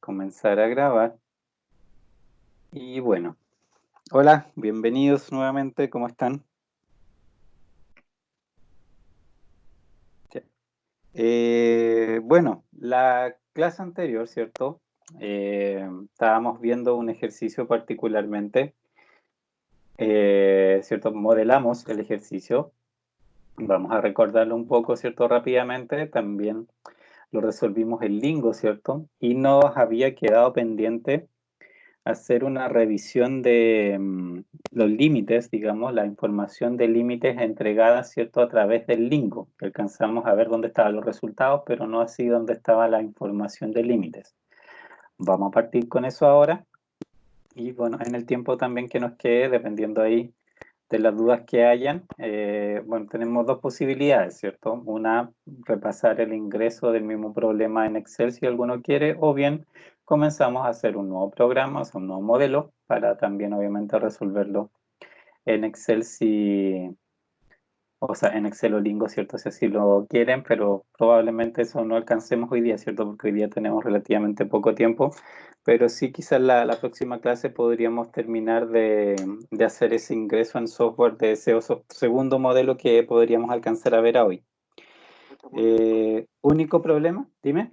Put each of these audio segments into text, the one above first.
comenzar a grabar. Y bueno, hola, bienvenidos nuevamente, ¿cómo están? Ya. Bueno, la clase anterior, ¿cierto? Estábamos viendo un ejercicio particularmente, ¿cierto? Modelamos el ejercicio. Vamos a recordarlo un poco, ¿cierto? Rápidamente. También lo resolvimos en Lingo, ¿cierto? Y nos había quedado pendiente hacer una revisión de los límites, digamos, la información de límites entregada, ¿cierto?, a través del Lingo. Alcanzamos a ver dónde estaban los resultados, pero no así dónde estaba la información de límites. Vamos a partir con eso ahora. Y bueno, en el tiempo también que nos quede, dependiendo ahí de las dudas que hayan, bueno, tenemos dos posibilidades, ¿cierto? Una, repasar el ingreso del mismo problema en Excel si alguno quiere, o bien comenzamos a hacer un nuevo programa, o sea, un nuevo modelo, para también obviamente resolverlo en Excel si, o sea, en Excel o Lingo, ¿cierto? Si así lo quieren, pero probablemente eso no alcancemos hoy día, ¿cierto? Porque hoy día tenemos relativamente poco tiempo, pero sí quizás la próxima clase podríamos terminar de hacer ese ingreso en software de ese segundo modelo que podríamos alcanzar a ver a hoy. Único problema, dime.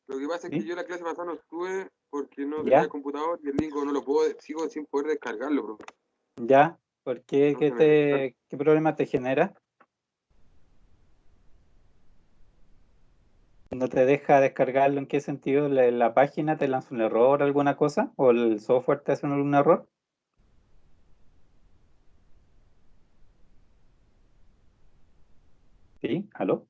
Lo que pasa es que ¿Sí? yo la clase pasada no estuve porque no tenía ¿Ya? el computador y el link no lo puedo, sigo sin poder descargarlo, bro. ¿Ya? ¿Por qué? No se me descarga. ¿Qué problema te genera? ¿No te deja descargarlo? ¿En qué sentido? ¿La página te lanza un error, alguna cosa? ¿O el software te hace algún error? ¿Sí? ¿Aló?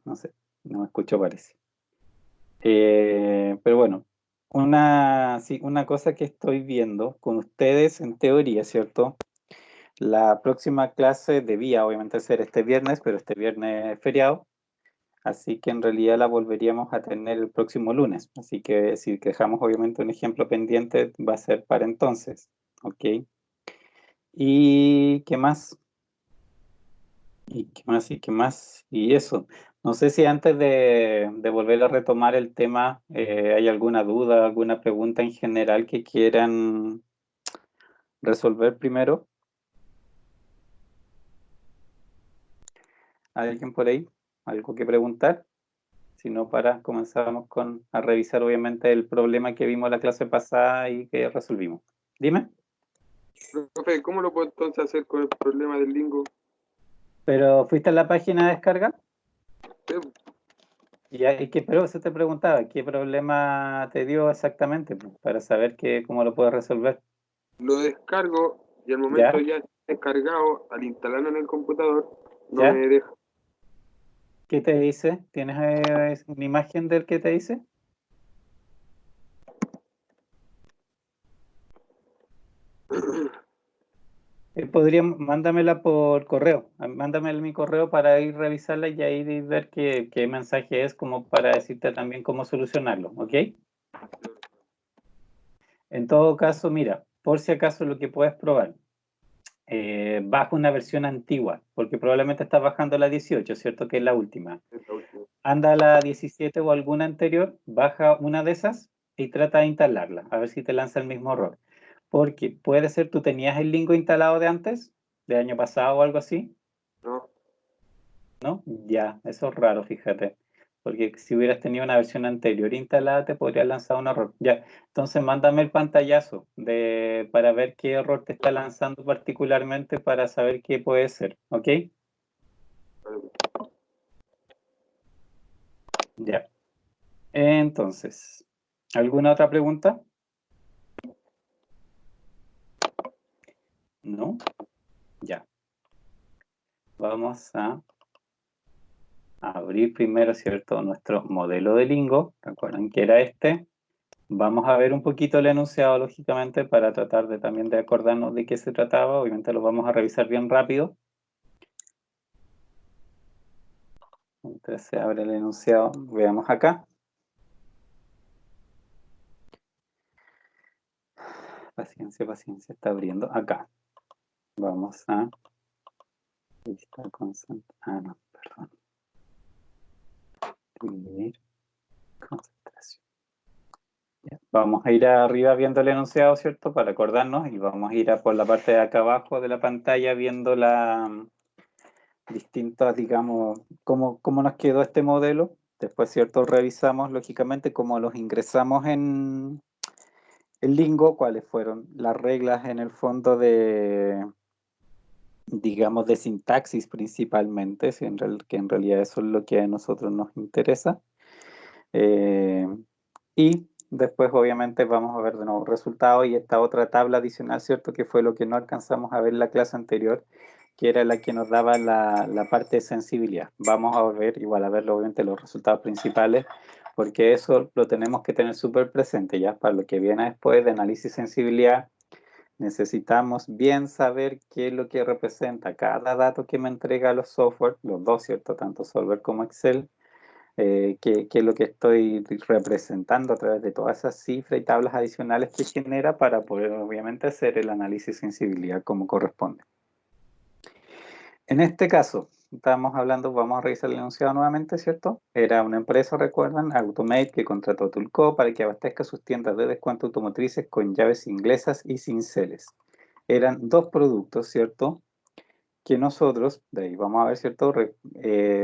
No sé, no me escucho parece. Pero bueno, sí, una cosa que estoy viendo con ustedes en teoría, ¿cierto? La próxima clase debía obviamente ser este viernes, pero este viernes es feriado, así que en realidad la volveríamos a tener el próximo lunes. Así que si dejamos obviamente un ejemplo pendiente, va a ser para entonces, ¿ok? ¿Y qué más? ¿Y qué más? ¿Y qué más? Y eso. No sé si antes de volver a retomar el tema, hay alguna duda, alguna pregunta en general que quieran resolver primero. ¿Alguien por ahí? ¿Algo que preguntar? Si no, comenzamos a revisar obviamente el problema que vimos la clase pasada y que resolvimos. Dime. Profe, ¿cómo lo puedo entonces hacer con el problema del lingo? ¿Pero fuiste a la página de descarga? Eh, Pero eso te preguntaba, ¿qué problema te dio exactamente? Pues, para saber cómo lo puedes resolver. Lo descargo y al momento ¿Ya? ya descargado, al instalarlo en el computador, no ¿Ya? me deja. ¿Qué te dice? ¿Tienes una imagen del que te dice? Mándamela por correo. Mándame mi correo para ir revisarla y ahí ver qué mensaje es como para decirte también cómo solucionarlo, ¿ok? En todo caso, mira, por si acaso lo que puedes probar, baja una versión antigua, porque probablemente estás bajando la 18, ¿cierto? Que es la última. Esta última. Anda a la 17 o alguna anterior, baja una de esas y trata de instalarla, a ver si te lanza el mismo error. Porque puede ser, tú tenías el Lingo instalado de antes, de año pasado o algo así, ¿No? ¿no? Ya, eso es raro, fíjate. Porque si hubieras tenido una versión anterior instalada, te podría lanzar un error. Ya, entonces mándame el pantallazo para ver qué error te está lanzando particularmente para saber qué puede ser, ¿ok? Ya. Entonces, ¿alguna otra pregunta? ¿No? Ya. Vamos a abrir primero, ¿cierto? Nuestro modelo de Lingo. ¿Recuerdan que era este? Vamos a ver un poquito el enunciado, lógicamente, para tratar de también de acordarnos de qué se trataba. Obviamente lo vamos a revisar bien rápido. Mientras se abre el enunciado, veamos acá. Paciencia, paciencia, está abriendo acá. Vamos a Lista constante. Ah, no, perdón. Dividir concentración. Ya. Vamos a ir arriba viendo el enunciado, ¿cierto? Para acordarnos, y vamos a ir a por la parte de acá abajo de la pantalla viendo la distintas, digamos, cómo nos quedó este modelo. Después, ¿cierto? Revisamos, lógicamente, cómo los ingresamos en el Lingo, cuáles fueron las reglas en el fondo de, digamos, de sintaxis principalmente, que en realidad eso es lo que a nosotros nos interesa. Y después, obviamente, vamos a ver de nuevo resultados y esta otra tabla adicional, ¿cierto? Que fue lo que no alcanzamos a ver en la clase anterior, que era la que nos daba la parte de sensibilidad. Vamos a volver igual a ver, obviamente, los resultados principales, porque eso lo tenemos que tener súper presente, ¿ya? Para lo que viene después de análisis de sensibilidad, necesitamos bien saber qué es lo que representa cada dato que me entrega los software, los dos, ¿cierto? Tanto Solver como Excel, qué es lo que estoy representando a través de todas esas cifras y tablas adicionales que genera para poder, obviamente, hacer el análisis de sensibilidad como corresponde. En este caso, estamos hablando, vamos a revisar el enunciado nuevamente, ¿cierto? Era una empresa, recuerdan, Automate, que contrató a Tulco para que abastezca sus tiendas de descuento automotrices con llaves inglesas y cinceles. Eran dos productos, ¿cierto?, que nosotros, de ahí vamos a ver, ¿cierto?,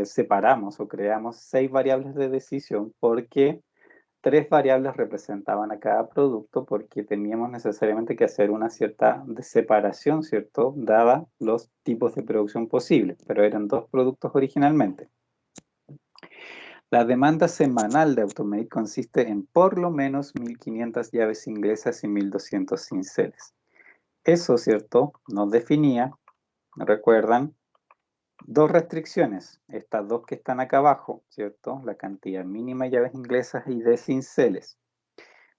separamos o creamos 6 variables de decisión porque 3 variables representaban a cada producto porque teníamos necesariamente que hacer una cierta separación, ¿cierto?, dada los tipos de producción posibles, pero eran 2 productos originalmente. La demanda semanal de Automate consiste en por lo menos 1.500 llaves inglesas y 1.200 cinceles. Eso, ¿cierto?, nos definía, recuerdan, dos restricciones, estas dos que están acá abajo, ¿cierto? La cantidad mínima de llaves inglesas y de cinceles.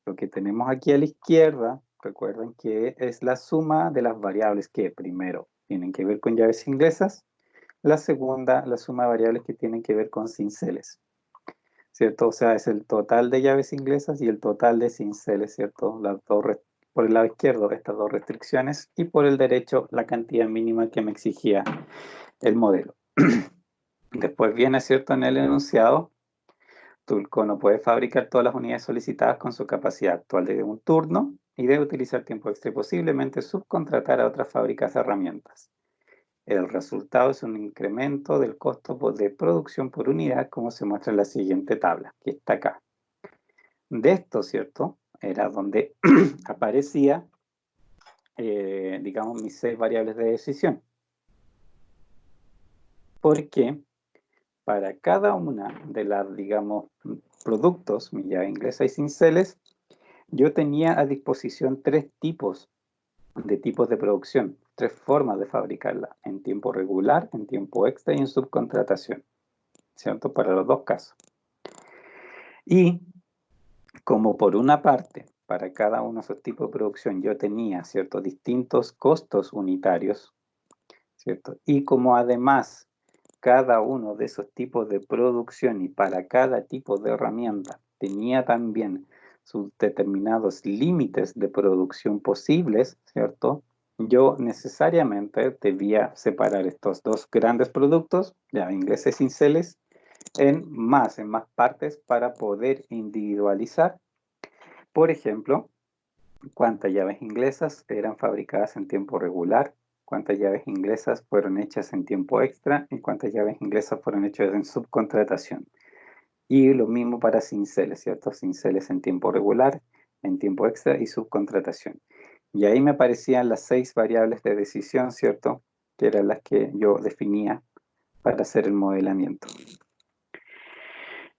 Lo que tenemos aquí a la izquierda, recuerden que es la suma de las variables que primero tienen que ver con llaves inglesas, la segunda, la suma de variables que tienen que ver con cinceles, ¿cierto? O sea, es el total de llaves inglesas y el total de cinceles, ¿cierto? Las dos, por el lado izquierdo, estas dos restricciones, y por el derecho, la cantidad mínima que me exigía el modelo. Después viene, ¿cierto?, en el enunciado, Tulco no puede fabricar todas las unidades solicitadas con su capacidad actual de un turno y debe utilizar tiempo extra y posiblemente subcontratar a otras fábricas de herramientas. El resultado es un incremento del costo de producción por unidad, como se muestra en la siguiente tabla, que está acá. De esto, ¿cierto?, era donde aparecía, digamos, mis 6 variables de decisión. Porque para cada una de las, digamos, productos, mi llave inglesa y cinceles, yo tenía a disposición 3 tipos de producción, 3 formas de fabricarla, en tiempo regular, en tiempo extra y en subcontratación, ¿cierto? Para los dos casos. Y como por una parte, para cada uno de esos tipos de producción yo tenía, ¿cierto?, distintos costos unitarios, ¿cierto? Y como además cada uno de esos tipos de producción y para cada tipo de herramienta tenía también sus determinados límites de producción posibles, ¿cierto? Yo necesariamente debía separar estos dos grandes productos, llave inglesa y cinceles, en más partes para poder individualizar. Por ejemplo, cuántas llaves inglesas eran fabricadas en tiempo regular, cuántas llaves inglesas fueron hechas en tiempo extra y cuántas llaves inglesas fueron hechas en subcontratación. Y lo mismo para cinceles, ¿cierto? Cinceles en tiempo regular, en tiempo extra y subcontratación. Y ahí me aparecían las 6 variables de decisión, ¿cierto?, que eran las que yo definía para hacer el modelamiento.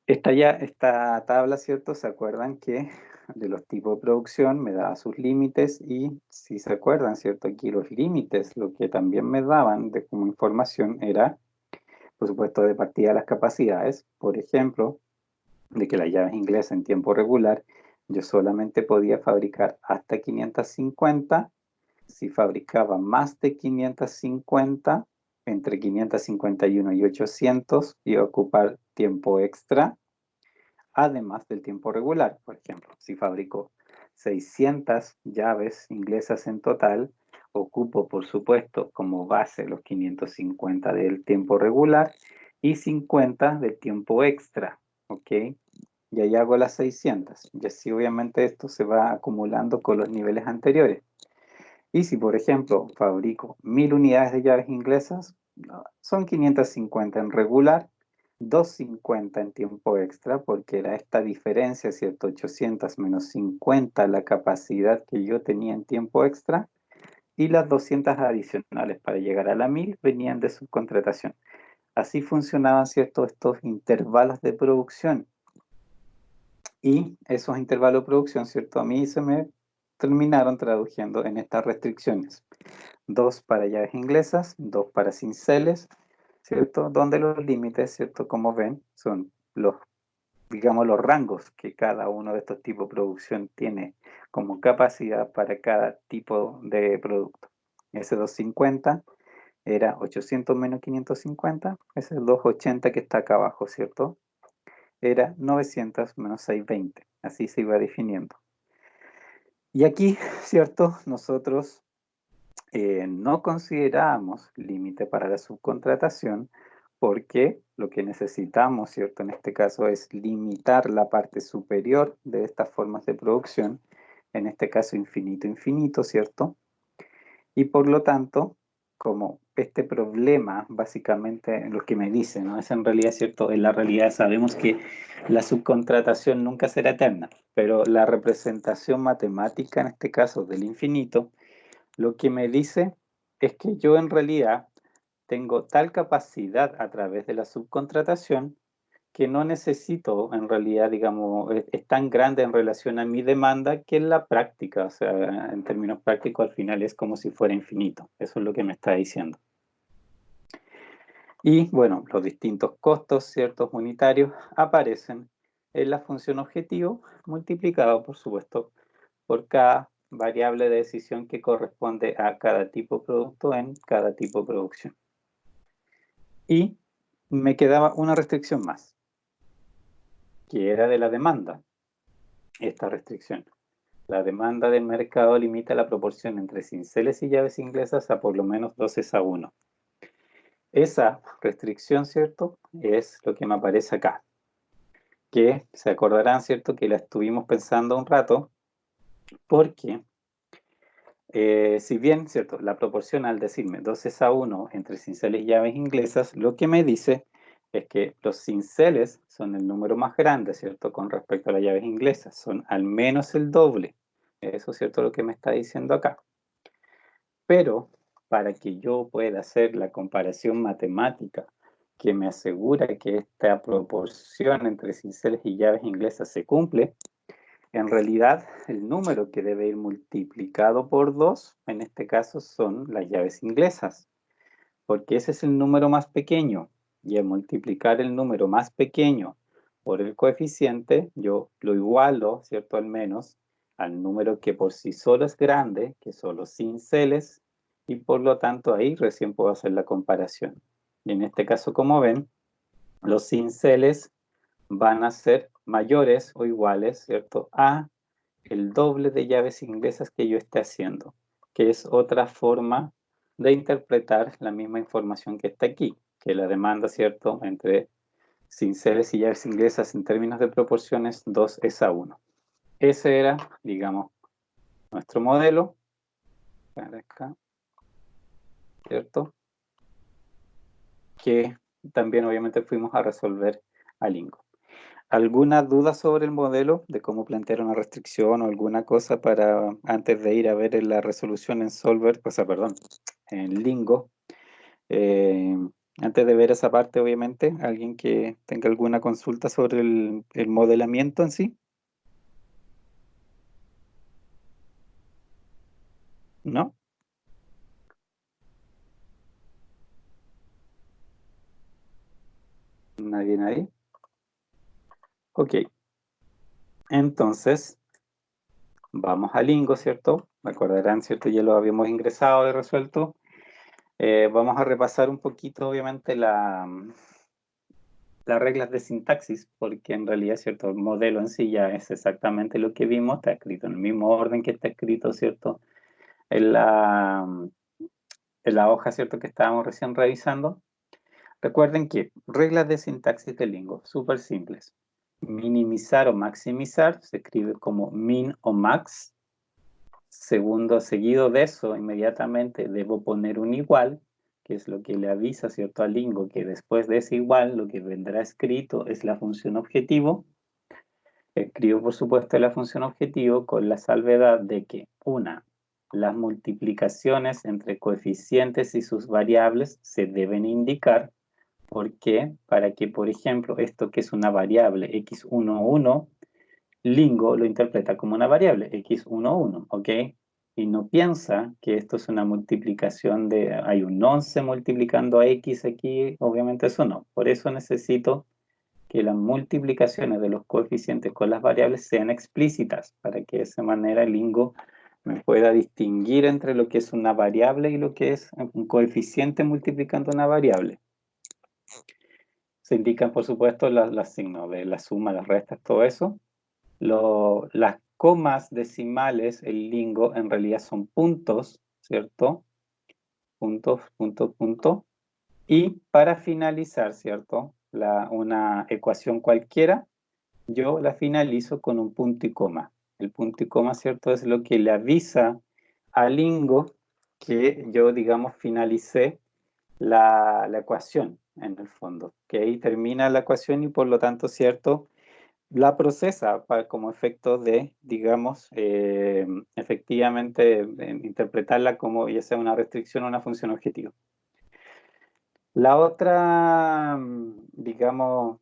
Esta tabla, ¿cierto? ¿Se acuerdan que de los tipos de producción me daba sus límites? Y si se acuerdan, ¿cierto? Aquí los límites, lo que también me daban de como información era, por supuesto, de partida las capacidades. Por ejemplo, de que las llaves inglesas en tiempo regular, yo solamente podía fabricar hasta 550. Si fabricaba más de 550, entre 551 y 800, iba a ocupar tiempo extra, además del tiempo regular. Por ejemplo, si fabrico 600 llaves inglesas en total, ocupo, por supuesto, como base los 550 del tiempo regular y 50 del tiempo extra, ¿ok? Y ahí hago las 600. Y así obviamente esto se va acumulando con los niveles anteriores. Y si, por ejemplo, fabrico 1000 unidades de llaves inglesas, son 550 en regular, 250 en tiempo extra, porque era esta diferencia, ¿cierto? 800 menos 50, la capacidad que yo tenía en tiempo extra, y las 200 adicionales para llegar a la 1000 venían de subcontratación. Así funcionaban, ¿cierto? Estos intervalos de producción. Y esos intervalos de producción, ¿cierto? A mí se me terminaron traduciendo en estas restricciones. 2 para llaves inglesas, 2 para cinceles, ¿cierto? Donde los límites, ¿cierto? Como ven, son los, digamos, los rangos que cada uno de estos tipos de producción tiene como capacidad para cada tipo de producto. Ese 250 era 800 menos 550, ese 280 que está acá abajo, ¿cierto? Era 900 menos 620, así se iba definiendo. Y aquí, ¿cierto? Nosotros no consideramos límite para la subcontratación porque lo que necesitamos, ¿cierto? En este caso es limitar la parte superior de estas formas de producción, en este caso infinito, infinito, ¿cierto? Y por lo tanto, como este problema, básicamente lo que me dice, ¿no? Es en realidad cierto, en la realidad sabemos que la subcontratación nunca será eterna, pero la representación matemática, en este caso del infinito, lo que me dice es que yo en realidad tengo tal capacidad a través de la subcontratación que no necesito, en realidad, digamos, es tan grande en relación a mi demanda que en la práctica, o sea, en términos prácticos, al final es como si fuera infinito. Eso es lo que me está diciendo. Y, bueno, los distintos costos, ciertos unitarios, aparecen en la función objetivo, multiplicado, por supuesto, por cada variable de decisión que corresponde a cada tipo de producto en cada tipo de producción. Y me quedaba una restricción más, que era de la demanda, esta restricción. La demanda del mercado limita la proporción entre cinceles y llaves inglesas a por lo menos 2:1. Esa restricción, ¿cierto? Es lo que me aparece acá. Que se acordarán, ¿cierto? Que la estuvimos pensando un rato, porque si bien, ¿cierto? La proporción al decirme 2:1 entre cinceles y llaves inglesas, lo que me dice es que los cinceles son el número más grande, ¿cierto? Con respecto a las llaves inglesas, son al menos el doble. Eso es cierto lo que me está diciendo acá. Pero para que yo pueda hacer la comparación matemática que me asegura que esta proporción entre cinceles y llaves inglesas se cumple, en realidad el número que debe ir multiplicado por 2, en este caso son las llaves inglesas, porque ese es el número más pequeño, y al multiplicar el número más pequeño por el coeficiente, yo lo igualo, ¿cierto? Al menos al número que por sí solo es grande, que son los cinceles, y por lo tanto ahí recién puedo hacer la comparación. Y en este caso, como ven, los cinceles van a ser mayores o iguales, ¿cierto? A el doble de llaves inglesas que yo esté haciendo, que es otra forma de interpretar la misma información que está aquí, que la demanda, ¿cierto?, entre cinceles y llaves inglesas en términos de proporciones 2:1. Ese era, digamos, nuestro modelo. Acá, ¿cierto? Que también obviamente fuimos a resolver a Lingo. ¿Alguna duda sobre el modelo de cómo plantear una restricción o alguna cosa para antes de ir a ver la resolución en Solver, o sea, perdón, en Lingo? Antes de ver esa parte, obviamente, ¿alguien que tenga alguna consulta sobre el modelamiento en sí? ¿No? ¿Nadie, nadie? Ok. Entonces, vamos a Lingo, ¿cierto? Me acordarán, ¿cierto? Ya lo habíamos ingresado y resuelto. Vamos a repasar un poquito, obviamente, las reglas de sintaxis, porque en realidad, ¿cierto? El modelo en sí ya es exactamente lo que vimos, está escrito en el mismo orden que está escrito, ¿cierto? en la hoja, ¿cierto?, que estábamos recién revisando. Recuerden que reglas de sintaxis de Lingo, súper simples. Minimizar o maximizar se escribe como min o max. Segundo, seguido de eso, inmediatamente debo poner un igual, que es lo que le avisa, ¿cierto?, al Lingo que después de ese igual lo que vendrá escrito es la función objetivo. Escribo, por supuesto, la función objetivo con la salvedad de que, una, las multiplicaciones entre coeficientes y sus variables se deben indicar. ¿Por qué? Para que, por ejemplo, esto que es una variable x11, Lingo lo interpreta como una variable x11, ¿ok? Y no piensa que esto es una multiplicación de, hay un 11 multiplicando a x aquí, obviamente eso no. Por eso necesito que las multiplicaciones de los coeficientes con las variables sean explícitas, para que de esa manera el Lingo me pueda distinguir entre lo que es una variable y lo que es un coeficiente multiplicando una variable. Se indican, por supuesto, los signos de la suma, las restas, todo eso. Las comas decimales, el Lingo, en realidad son puntos, ¿cierto? Puntos, punto, punto. Y para finalizar, ¿cierto?, una ecuación cualquiera, yo la finalizo con un punto y coma. El punto y coma, ¿cierto?, es lo que le avisa al Lingo que yo, digamos, finalicé la ecuación, en el fondo. Que ahí termina la ecuación y por lo tanto, ¿cierto?, la procesa como efecto de, digamos, efectivamente interpretarla como ya sea una restricción o una función objetivo. La otra, digamos,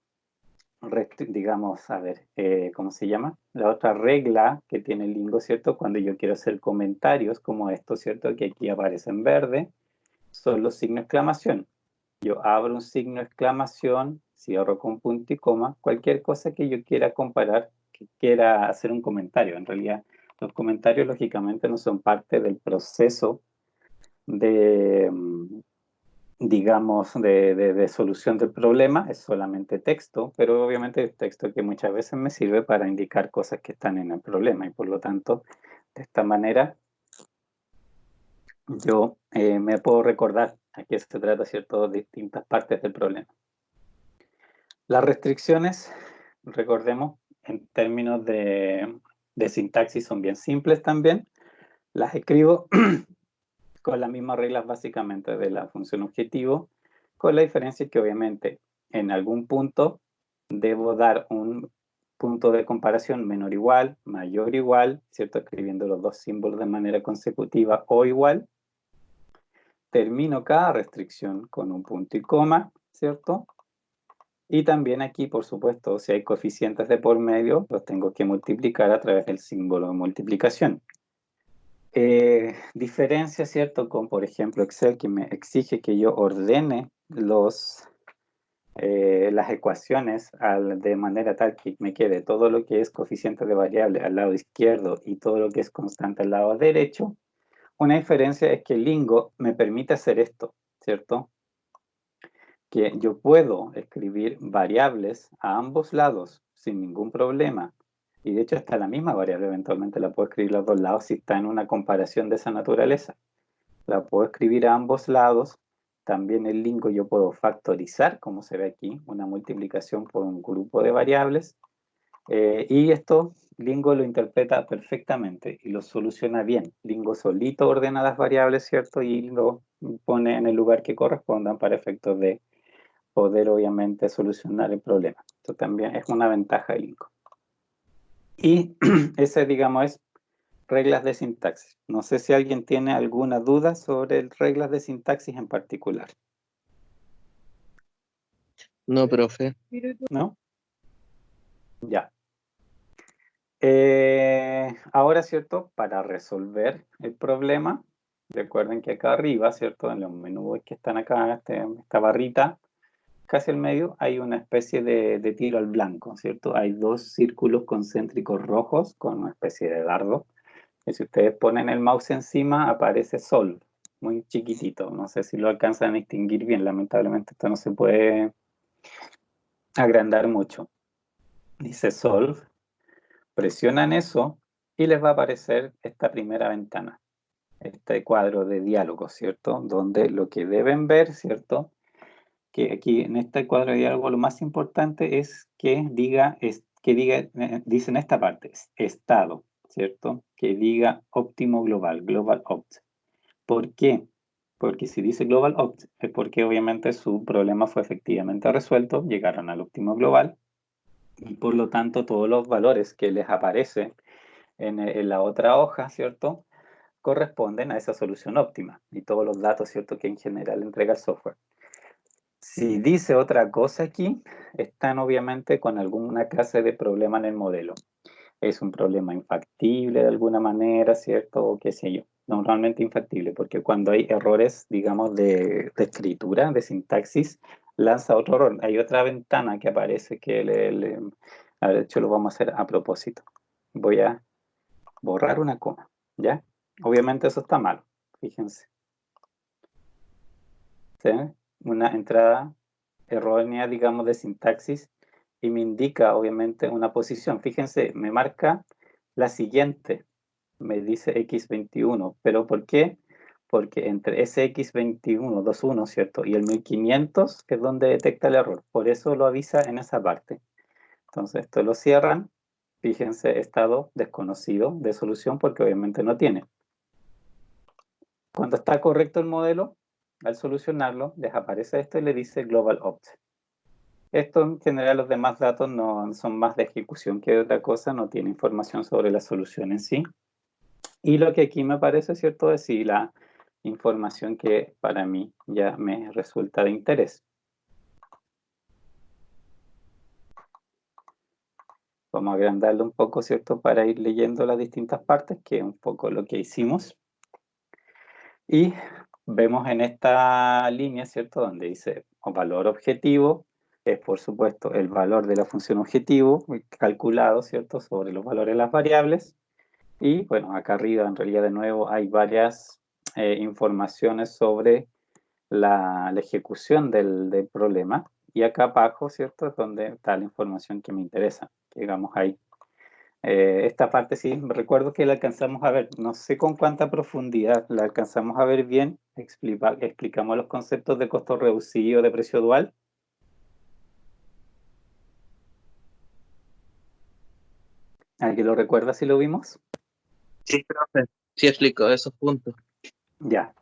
a ver, ¿cómo se llama? La otra regla que tiene el Lingo, ¿cierto? Cuando yo quiero hacer comentarios como esto, ¿cierto?, que aquí aparece en verde, son los signos de exclamación. Yo abro un signo de exclamación, cierro con punto y coma, cualquier cosa que yo quiera comparar, que quiera hacer un comentario. En realidad, los comentarios lógicamente no son parte del proceso de, digamos, de solución del problema, es solamente texto, pero obviamente es texto que muchas veces me sirve para indicar cosas que están en el problema y por lo tanto, de esta manera, yo me puedo recordar a qué se trata, ¿cierto?, distintas partes del problema. Las restricciones, recordemos, en términos de sintaxis son bien simples también. Las escribo con las mismas reglas básicamente de la función objetivo, con la diferencia que obviamente en algún punto debo dar un punto de comparación menor o igual, mayor o igual, ¿cierto?, escribiendo los dos símbolos de manera consecutiva o igual. Termino cada restricción con un punto y coma, ¿cierto? Y también aquí, por supuesto, si hay coeficientes de por medio, los tengo que multiplicar a través del símbolo de multiplicación. Diferencia, ¿cierto?, con, por ejemplo, Excel, que me exige que yo ordene las ecuaciones de manera tal que me quede todo lo que es coeficiente de variable al lado izquierdo y todo lo que es constante al lado derecho. Una diferencia es que el Lingo me permite hacer esto, ¿cierto?, que yo puedo escribir variables a ambos lados sin ningún problema. Y de hecho hasta la misma variable eventualmente la puedo escribir a los dos lados si está en una comparación de esa naturaleza. La puedo escribir a ambos lados. También el Lingo yo puedo factorizar, como se ve aquí, una multiplicación por un grupo de variables. Y esto Lingo lo interpreta perfectamente y lo soluciona bien. Lingo solito ordena las variables, ¿cierto? Y lo pone en el lugar que correspondan para efectos de poder obviamente solucionar el problema. Esto también es una ventaja de Lingo. Y ese, digamos, es reglas de sintaxis. No sé si alguien tiene alguna duda sobre reglas de sintaxis en particular. No, profe. ¿No? Ya. Ahora, ¿cierto? Para resolver el problema, recuerden que acá arriba, ¿cierto? En los menús que están acá, esta barrita, casi al medio, hay una especie de tiro al blanco, ¿cierto? Hay dos círculos concéntricos rojos con una especie de dardo. Y si ustedes ponen el mouse encima, aparece Solve, muy chiquitito. No sé si lo alcanzan a distinguir bien. Lamentablemente esto no se puede agrandar mucho. Dice Solve. Presionan eso y les va a aparecer esta primera ventana. este cuadro de diálogo, ¿cierto? Donde lo que deben ver, ¿cierto? Que aquí en este cuadro de diálogo lo más importante es que diga, dice en esta parte, estado, ¿cierto? Que diga óptimo global, global opt. ¿Por qué? Porque si dice global opt, es porque obviamente su problema fue efectivamente resuelto, llegaron al óptimo global, y por lo tanto todos los valores que les aparecen en la otra hoja, ¿cierto? Corresponden a esa solución óptima y todos los datos, ¿cierto? Que en general entrega el software. Si dice otra cosa aquí, están obviamente con alguna clase de problema en el modelo. Es un problema infactible de alguna manera, ¿cierto? O qué sé yo. Normalmente infactible, porque cuando hay errores, digamos, de escritura, de sintaxis, lanza otro error. Hay otra ventana que aparece que de hecho lo vamos a hacer a propósito. Voy a borrar una coma, ¿ya? Obviamente eso está mal, fíjense. ¿Sí? Una entrada errónea, digamos, de sintaxis y me indica, obviamente, una posición. Fíjense, me marca la siguiente, me dice X21, pero ¿por qué? Porque entre ese X21, 21, ¿cierto? Y el 1500, que es donde detecta el error. Por eso lo avisa en esa parte. Entonces, esto lo cierran. Fíjense, estado desconocido de solución porque obviamente no tiene. Cuando está correcto el modelo, al solucionarlo, les aparece esto y le dice Global Opt. Esto en general los demás datos no son más de ejecución que de otra cosa, no tiene información sobre la solución en sí. Y lo que aquí me parece, ¿cierto? Es sí, la información que para mí ya me resulta de interés. Vamos a agrandarlo un poco, ¿cierto? Para ir leyendo las distintas partes, que es un poco lo que hicimos. Y vemos en esta línea, ¿cierto? Donde dice valor objetivo, es por supuesto el valor de la función objetivo calculado, ¿cierto? Sobre los valores de las variables. Y bueno, acá arriba en realidad de nuevo hay varias informaciones sobre la ejecución del problema. Y acá abajo, ¿cierto? Es donde está la información que me interesa. Digamos ahí. Esta parte sí, recuerdo que la alcanzamos a ver, no sé con cuánta profundidad la alcanzamos a ver bien, explicamos los conceptos de costo reducido, de precio dual. ¿Alguien lo recuerda si lo vimos? Sí, profe. Sí explico esos puntos. Ya.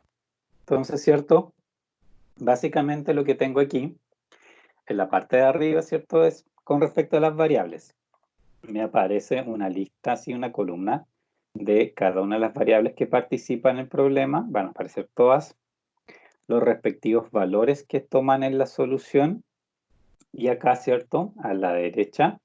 Entonces, ¿cierto? Básicamente lo que tengo aquí, en la parte de arriba, ¿cierto? Es con respecto a las variables. Me aparece una lista, así una columna, de cada una de las variables que participan en el problema. Van a aparecer todas, los respectivos valores que toman en la solución. Y acá, ¿cierto? A la derecha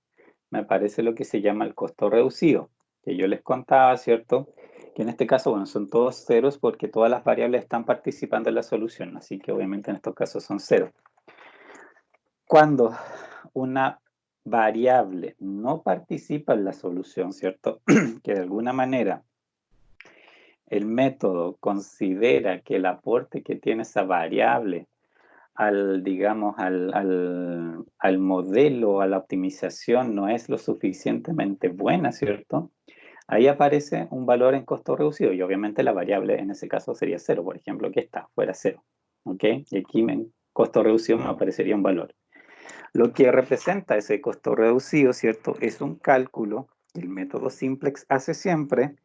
me aparece lo que se llama el costo reducido, que yo les contaba, ¿cierto? Que en este caso, bueno, son todos ceros porque todas las variables están participando en la solución, así que obviamente en estos casos son ceros. Cuando una variable no participa en la solución, ¿cierto? Que de alguna manera el método considera que el aporte que tiene esa variable digamos, al modelo, a la optimización no es lo suficientemente buena, ¿cierto? Ahí aparece un valor en costo reducido y obviamente la variable en ese caso sería 0, por ejemplo, que está fuera 0, ¿ok? Y aquí en costo reducido me aparecería un valor. Lo que representa ese costo reducido, ¿cierto? Es un cálculo que el método Simplex hace siempre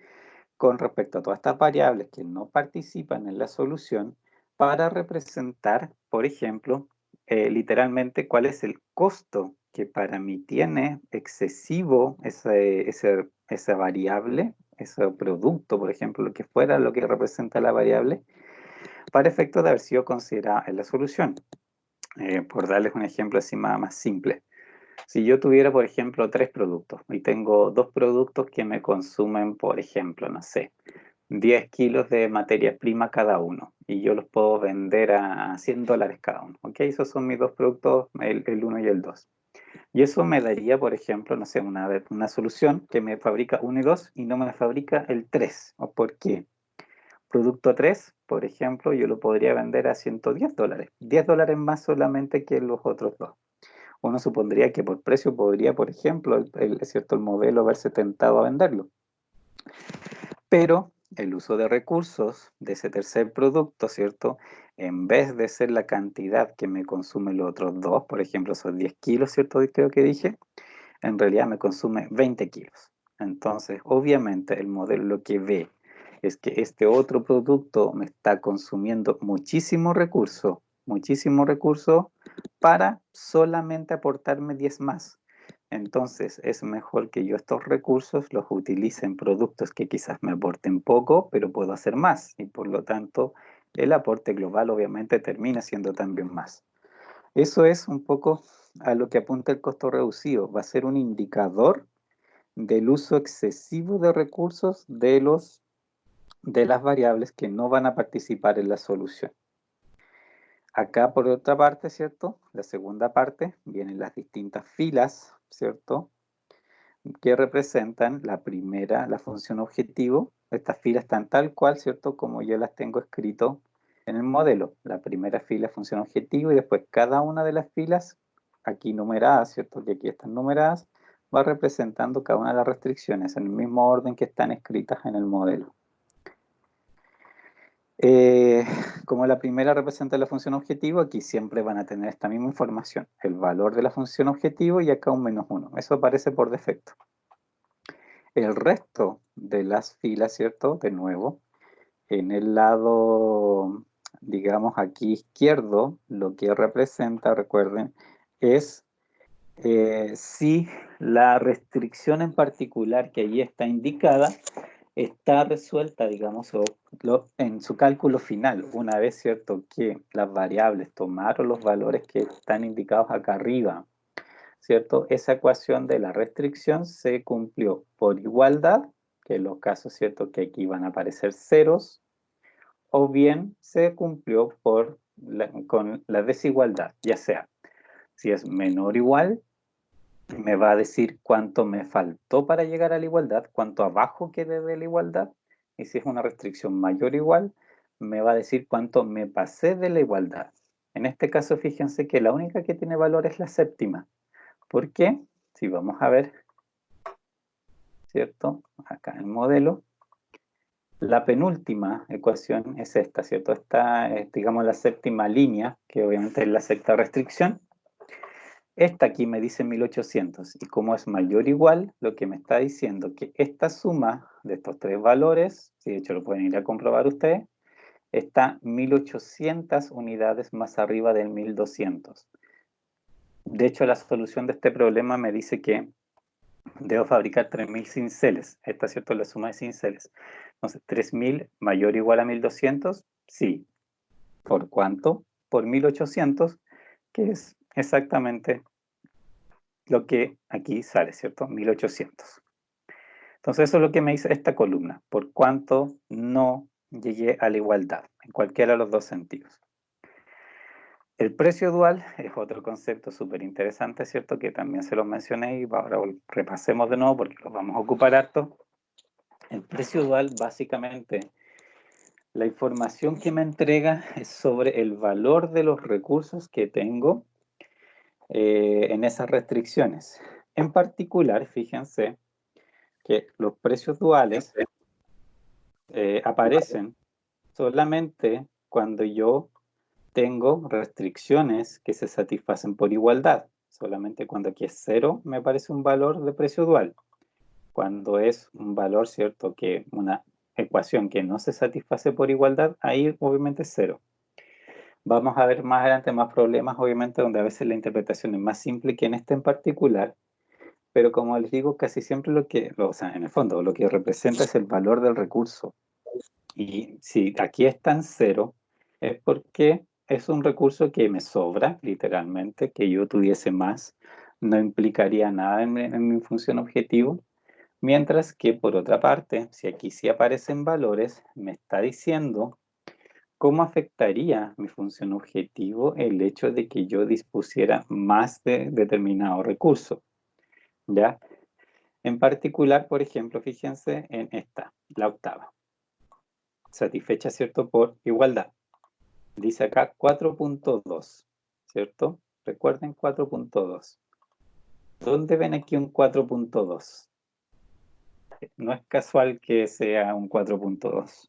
con respecto a todas estas variables que no participan en la solución para representar, por ejemplo, literalmente cuál es el costo que para mí tiene excesivo esa variable, ese producto, por ejemplo, lo que fuera lo que representa la variable, para efecto de haber sido considerada en la solución. Por darles un ejemplo así más simple. Si yo tuviera, por ejemplo, 3 productos y tengo 2 productos que me consumen, por ejemplo, no sé, 10 kilos de materia prima cada uno y yo los puedo vender a $100 cada uno, ¿ok? Esos son mis 2 productos, el 1 y el 2. Y eso me daría, por ejemplo, no sé, una solución que me fabrica 1 y 2 y no me fabrica el 3. ¿O por qué? Producto 3, por ejemplo, yo lo podría vender a $110. $10 más solamente que los otros 2. Uno supondría que por precio podría, por ejemplo, ¿cierto? El modelo haberse tentado a venderlo. Pero el uso de recursos de ese tercer producto, ¿cierto? En vez de ser la cantidad que me consume los otros dos, por ejemplo, son 10 kilos, ¿cierto? Creo que dije, en realidad me consume 20 kilos. Entonces, obviamente, el modelo lo que ve es que este otro producto me está consumiendo muchísimo recurso para solamente aportarme 10 más. Entonces, es mejor que yo estos recursos los utilice en productos que quizás me aporten poco, pero puedo hacer más. Y por lo tanto, el aporte global obviamente termina siendo también más. Eso es un poco a lo que apunta el costo reducido. Va a ser un indicador del uso excesivo de recursos de las variables que no van a participar en la solución. Acá, por otra parte, ¿cierto? La segunda parte, vienen las distintas filas, ¿cierto? Que representan la primera, la función objetivo. Estas filas están tal cual, ¿cierto? Como yo las tengo escrito en el modelo. La primera fila es función objetivo y después cada una de las filas, aquí numeradas, ¿cierto? Que aquí están numeradas, va representando cada una de las restricciones en el mismo orden que están escritas en el modelo. Como la primera representa la función objetivo, aquí siempre van a tener esta misma información, el valor de la función objetivo y acá un -1. Eso aparece por defecto. El resto de las filas, ¿cierto? De nuevo, en el lado, digamos, aquí izquierdo, lo que representa, recuerden, es si la restricción en particular que allí está indicada está resuelta, digamos, en su cálculo final, una vez, ¿cierto?, que las variables tomaron los valores que están indicados acá arriba, ¿cierto? Esa ecuación de la restricción se cumplió por igualdad, que en los casos, ¿cierto?, que aquí van a aparecer ceros, o bien se cumplió con la desigualdad, ya sea, si es menor o igual, me va a decir cuánto me faltó para llegar a la igualdad, cuánto abajo quedé de la igualdad, y si es una restricción mayor o igual, me va a decir cuánto me pasé de la igualdad. En este caso, fíjense que la única que tiene valor es la séptima. ¿Por qué? Si vamos a ver, ¿cierto? Acá en el modelo, la penúltima ecuación es esta, ¿cierto? Esta es, digamos, la séptima línea, que obviamente es la sexta restricción. Esta aquí me dice 1800 y como es mayor o igual, lo que me está diciendo que esta suma de estos tres valores, si de hecho lo pueden ir a comprobar ustedes, está 1800 unidades más arriba del 1200. De hecho, la solución de este problema me dice que debo fabricar 3000 cinceles. Esta, ¿cierto?, es la suma de cinceles. Entonces, 3000 mayor o igual a 1200, sí. ¿Por cuánto? Por 1800, que es exactamente lo que aquí sale, ¿cierto? 1800. Entonces eso es lo que me dice esta columna, por cuánto no llegué a la igualdad, en cualquiera de los dos sentidos. El precio dual es otro concepto súper interesante, ¿cierto? Que también se lo mencioné y ahora repasemos de nuevo porque los vamos a ocupar harto. El precio dual, básicamente, la información que me entrega es sobre el valor de los recursos que tengo en esas restricciones. En particular, fíjense que los precios duales aparecen solamente cuando yo tengo restricciones que se satisfacen por igualdad. Solamente cuando aquí es 0 me aparece un valor de precio dual. Cuando es un valor, ¿cierto?, que una ecuación que no se satisface por igualdad, ahí obviamente es 0. Vamos a ver más adelante más problemas, obviamente, donde a veces la interpretación es más simple que en este en particular, pero como les digo, casi siempre o sea, en el fondo, lo que representa es el valor del recurso. Y si aquí está en 0, es porque es un recurso que me sobra, literalmente, que yo tuviese más, no implicaría nada en mi función objetivo, mientras que por otra parte, si aquí sí aparecen valores, me está diciendo cómo afectaría mi función objetivo el hecho de que yo dispusiera más de determinado recurso, ¿ya? En particular, por ejemplo, fíjense en esta, la octava. Satisfecha, ¿cierto?, por igualdad. Dice acá 4.2, ¿cierto? Recuerden 4.2. ¿Dónde ven aquí un 4.2? No es casual que sea un 4.2.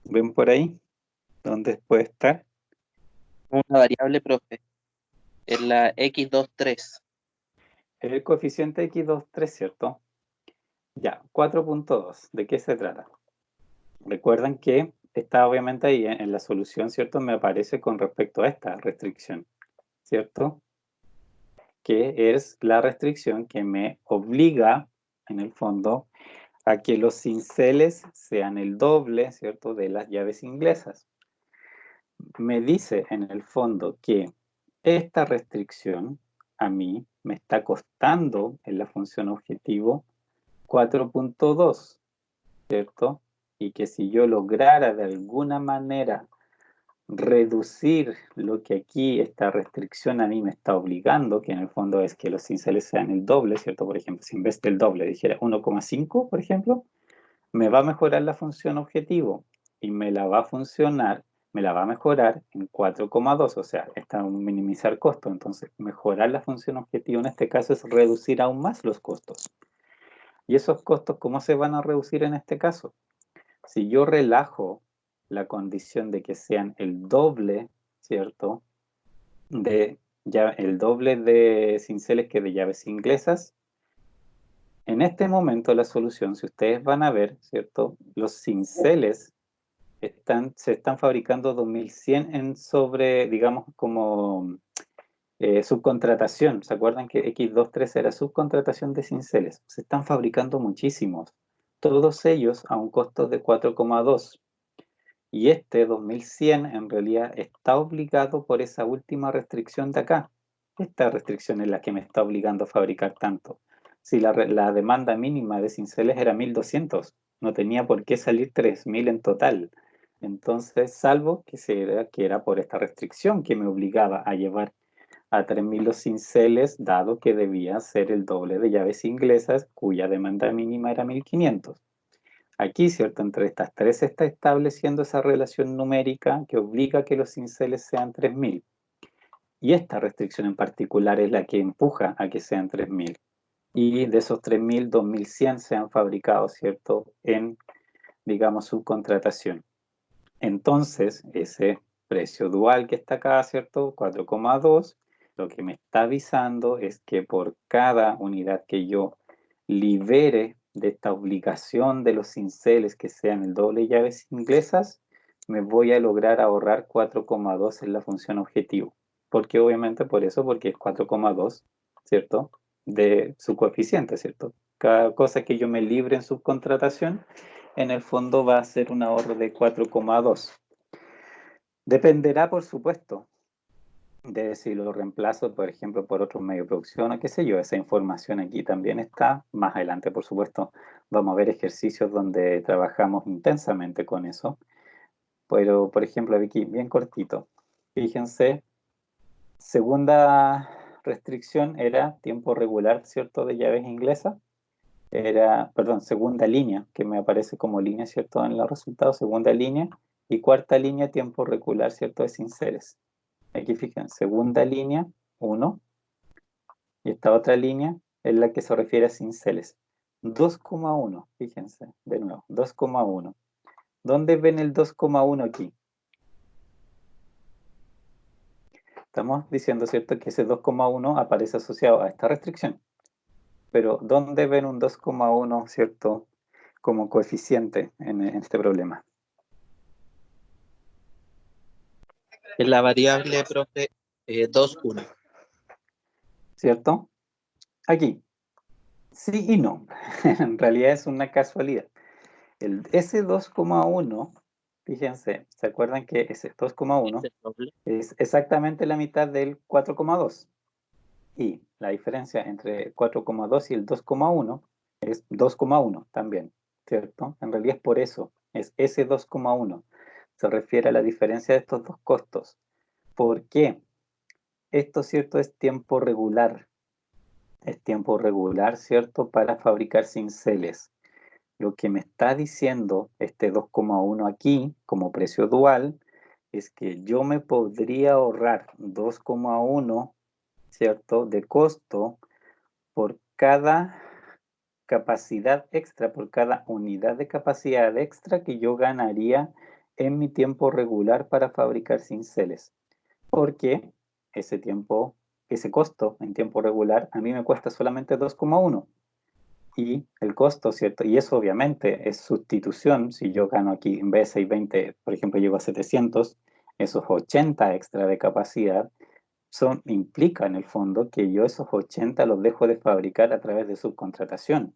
¿Ven por ahí? ¿Dónde puede estar? Una variable, profe. Es la x23. El coeficiente x23, ¿cierto? Ya, 4.2. ¿De qué se trata? Recuerdan que está obviamente ahí en la solución, ¿cierto? Me aparece con respecto a esta restricción, ¿cierto? Que es la restricción que me obliga, en el fondo, a que los cinceles sean el doble, ¿cierto?, de las llaves inglesas. Me dice, en el fondo, que esta restricción a mí me está costando en la función objetivo 4.2, ¿cierto? Y que si yo lograra de alguna manera reducir lo que aquí esta restricción a mí me está obligando, que en el fondo es que los cinceles sean el doble, ¿cierto? Por ejemplo, si en vez del doble dijera 1,5, por ejemplo, me va a mejorar la función objetivo y me la va a mejorar en 4,2, o sea, está un minimizar costos. Entonces, mejorar la función objetivo en este caso es reducir aún más los costos. ¿Y esos costos cómo se van a reducir en este caso? Si yo relajo la condición de que sean el doble, ¿cierto? El doble de cinceles que de llaves inglesas. En este momento la solución, si ustedes van a ver, ¿cierto? Los cinceles se están fabricando 2100 sobre, digamos, como subcontratación. ¿Se acuerdan que X23 era subcontratación de cinceles? Se están fabricando muchísimos, todos ellos a un costo de 4,2. Y este 2100 en realidad está obligado por esa última restricción de acá. Esta restricción es la que me está obligando a fabricar tanto. Si la demanda mínima de cinceles era 1200, no tenía por qué salir 3000 en total. Entonces, salvo que era por esta restricción que me obligaba a llevar a 3000 los cinceles, dado que debía ser el doble de llaves inglesas, cuya demanda mínima era 1500. Aquí, ¿cierto? Entre estas tres se está estableciendo esa relación numérica que obliga a que los cinceles sean 3000. Y esta restricción en particular es la que empuja a que sean 3000. Y de esos 3000, 2100 se han fabricado, ¿cierto? En, digamos, subcontratación. Entonces, ese precio dual que está acá, ¿cierto? 4,2, lo que me está avisando es que por cada unidad que yo libere de esta obligación de los cinceles que sean el doble de llaves inglesas, me voy a lograr ahorrar 4,2 en la función objetivo. ¿Por qué? Obviamente por eso, porque es 4,2, ¿cierto? De su coeficiente, ¿cierto? Cada cosa que yo me libre en subcontratación, en el fondo va a ser un ahorro de 4,2. Dependerá, por supuesto, de si lo reemplazo, por ejemplo, por otro medio de producción o qué sé yo. Esa información aquí también está. Más adelante, por supuesto, vamos a ver ejercicios donde trabajamos intensamente con eso. Pero, por ejemplo, aquí, bien cortito. Fíjense, segunda restricción era tiempo regular, ¿cierto?, de llaves inglesas. Perdón, segunda línea, que me aparece como línea, ¿cierto?, en los resultados, segunda línea. Y cuarta línea, tiempo regular, ¿cierto?, de cinceles. Aquí fíjense, segunda línea, 1, y esta otra línea es la que se refiere a cinceles. 2,1, fíjense, de nuevo, 2,1. ¿Dónde ven el 2,1 aquí? Estamos diciendo, ¿cierto?, que ese 2,1 aparece asociado a esta restricción. Pero ¿dónde ven un 2,1, ¿cierto?, como coeficiente en este problema? Es la variable, profe, 2, 1. ¿Cierto? Aquí. Sí y no. En realidad es una casualidad. Ese 2,1, fíjense, ¿se acuerdan que ese 2,1 es exactamente la mitad del 4,2? Y la diferencia entre 4,2 y el 2,1 es 2,1 también, ¿cierto? En realidad es por eso, es ese 2,1. Se refiere a la diferencia de estos dos costos. ¿Por qué? Esto, ¿cierto?, es tiempo regular. Es tiempo regular, ¿cierto?, para fabricar cinceles. Lo que me está diciendo este 2,1 aquí, como precio dual, es que yo me podría ahorrar 2,1, ¿cierto?, de costo por cada capacidad extra, por cada unidad de capacidad extra que yo ganaría en mi tiempo regular para fabricar cinceles. Porque ese tiempo, ese costo en tiempo regular a mí me cuesta solamente 2,1. Y el costo, ¿cierto? Y eso obviamente es sustitución. Si yo gano aquí en vez de 620, por ejemplo, llego a 700, esos 80 extra de capacidad implica en el fondo que yo esos 80 los dejo de fabricar a través de subcontratación.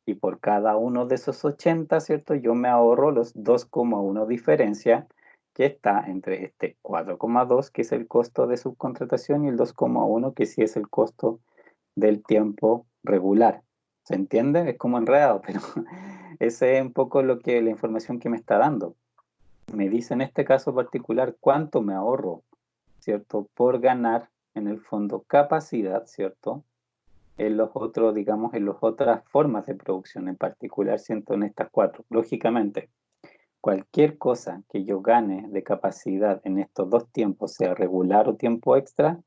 Y por cada uno de esos 80, ¿cierto? Yo me ahorro los 2,1 diferencia que está entre este 4,2, que es el costo de subcontratación, y el 2,1, que sí es el costo del tiempo regular. ¿Se entiende? Es como enredado, pero esa es un poco la información que me está dando. Me dice en este caso particular cuánto me ahorro, ¿cierto? Por ganar, en el fondo, capacidad, ¿cierto? En los otros, digamos, en las otras formas de producción, en particular, siento en estas 4. Lógicamente, cualquier cosa que yo gane de capacidad en estos 2 tiempos, sea regular o tiempo extra,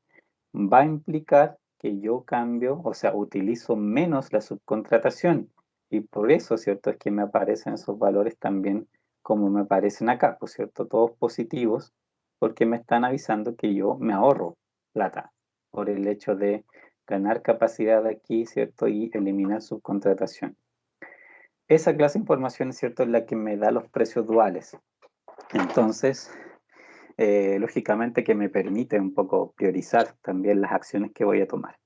va a implicar que yo cambio, o sea, utilizo menos la subcontratación. Y por eso, ¿cierto? Es que me aparecen esos valores también como me aparecen acá, pues, ¿cierto? Todos positivos, porque me están avisando que yo me ahorro plata por el hecho de ganar capacidad aquí, ¿cierto? Y eliminar subcontratación. Esa clase de información, ¿cierto? Es la que me da los precios duales. Entonces, lógicamente que me permite un poco priorizar también las acciones que voy a tomar.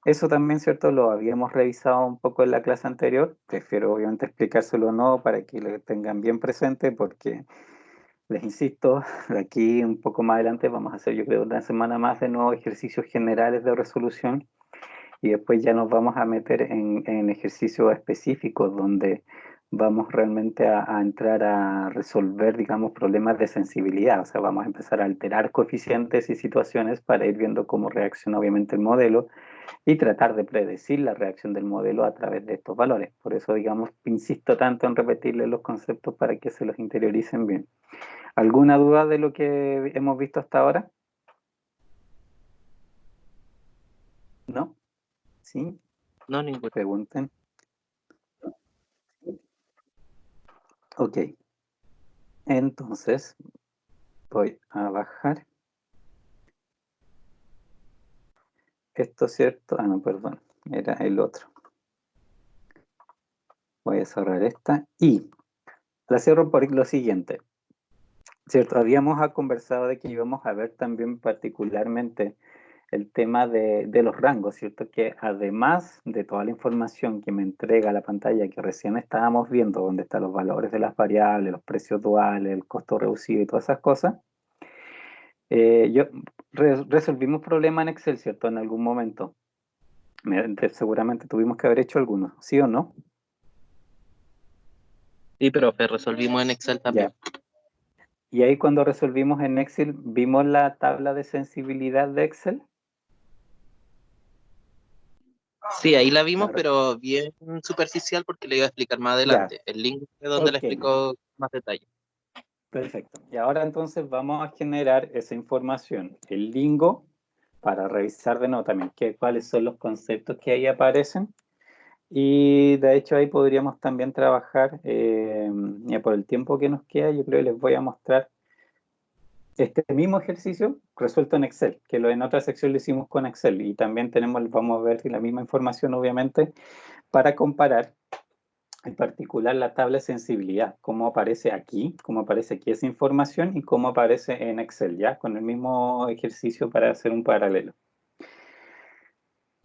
Eso también, ¿cierto? Lo habíamos revisado un poco en la clase anterior. Prefiero obviamente explicárselo no para que lo tengan bien presente porque, les insisto, de aquí un poco más adelante vamos a hacer, yo creo, una semana más de nuevos ejercicios generales de resolución y después ya nos vamos a meter en ejercicios específicos donde vamos realmente a entrar a resolver, digamos, problemas de sensibilidad. O sea, vamos a empezar a alterar coeficientes y situaciones para ir viendo cómo reacciona obviamente el modelo y tratar de predecir la reacción del modelo a través de estos valores. Por eso, digamos, insisto tanto en repetirles los conceptos para que se los interioricen bien. ¿Alguna duda de lo que hemos visto hasta ahora? ¿No? ¿Sí? No, ninguna. Pregunten. Ok. Entonces, voy a bajar. Esto es cierto. Ah, no, perdón. Era el otro. Voy a cerrar esta y la cierro por lo siguiente. ¿Cierto? Habíamos conversado de que íbamos a ver también particularmente el tema de los rangos, ¿cierto? Que además de toda la información que me entrega la pantalla que recién estábamos viendo, donde están los valores de las variables, los precios duales, el costo reducido y todas esas cosas, resolvimos problemas en Excel, ¿cierto? En algún momento. Seguramente tuvimos que haber hecho algunos, ¿sí o no? Sí, profe, resolvimos en Excel también. Ya. Y ahí cuando resolvimos en Excel, ¿vimos la tabla de sensibilidad de Excel? Sí, ahí la vimos, Claro. pero bien superficial porque le iba a explicar más adelante. Ya. El link es donde le Ok. explico más detalle. Perfecto. Y ahora entonces vamos a generar esa información, el lingo, para revisar de nuevo también cuáles son los conceptos que ahí aparecen. Y de hecho ahí podríamos también trabajar, ya por el tiempo que nos queda, yo creo que les voy a mostrar este mismo ejercicio resuelto en Excel, que en otra sección lo hicimos con Excel. Y también vamos a ver la misma información obviamente para comparar en particular la tabla de sensibilidad, cómo aparece aquí esa información y cómo aparece en Excel, ya con el mismo ejercicio para hacer un paralelo.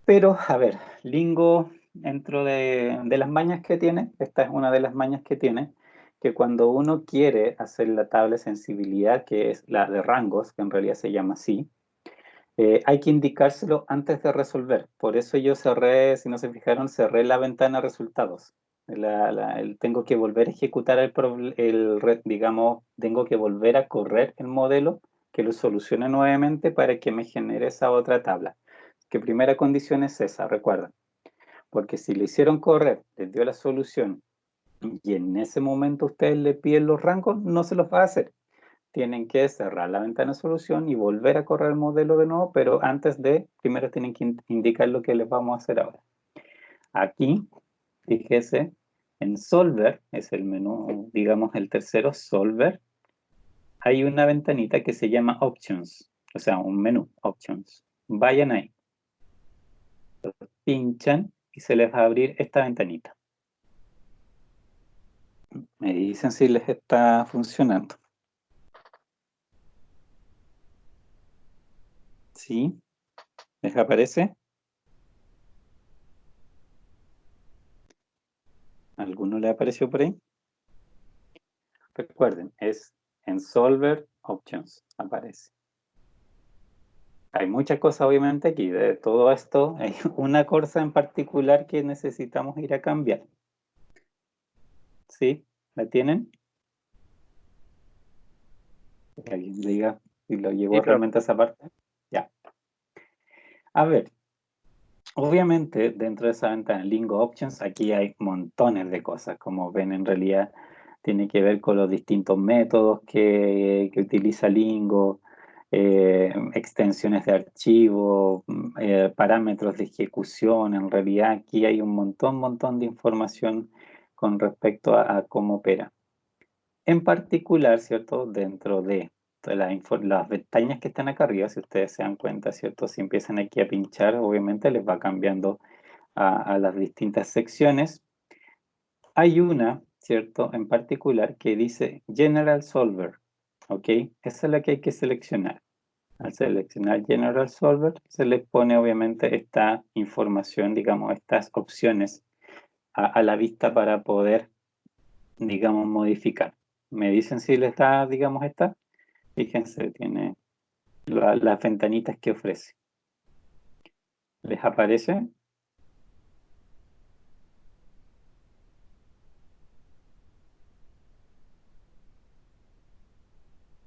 Pero, a ver, Lingo, dentro de las mañas que tiene, esta es una de las mañas que tiene, que cuando uno quiere hacer la tabla de sensibilidad, que es la de rangos, que en realidad se llama así, hay que indicárselo antes de resolver. Por eso yo cerré, si no se fijaron, cerré la ventana resultados. Tengo que volver a ejecutar digamos, tengo que volver a correr el modelo, que lo solucione nuevamente para que me genere esa otra tabla. Que primera condición es esa, recuerda. Porque si le hicieron correr, les dio la solución y en ese momento ustedes le piden los rangos, no se los va a hacer. tienen que cerrar la ventana de solución y volver a correr el modelo de nuevo, pero antes de, primero tienen que indicar lo que les vamos a hacer ahora. Aquí, fíjese, en Solver, es el menú, digamos el tercero, Solver, hay una ventanita que se llama Options, o sea, un menú, Options. Vayan ahí. Pinchan y se les va a abrir esta ventanita. Me dicen si les está funcionando. ¿Sí? ¿Les aparece? ¿Alguno le apareció por ahí? Recuerden, es en Solver Options, aparece. Hay muchas cosas obviamente aquí, de todo esto hay una cosa en particular que necesitamos ir a cambiar. ¿Sí? ¿La tienen? Que alguien diga si lo llevó Sí, profe. realmente a esa parte. Ya. A ver, obviamente dentro de esa ventana Lingo Options aquí hay montones de cosas, como ven en realidad tiene que ver con los distintos métodos que utiliza Lingo, extensiones de archivo, parámetros de ejecución. En realidad aquí hay un montón de información con respecto a cómo opera. En particular, ¿cierto? Dentro de las pestañas que están acá arriba, si ustedes se dan cuenta, ¿cierto? Si empiezan aquí a pinchar, obviamente les va cambiando a las distintas secciones. Hay una, ¿cierto? En particular que dice General Solver, ¿ok? Esa es la que hay que seleccionar. Al seleccionar General Solver, se les pone obviamente esta información, digamos, estas opciones a la vista para poder, digamos, modificar. Me dicen si les da, digamos, esta. Fíjense, tiene las ventanitas que ofrece. ¿Les aparece?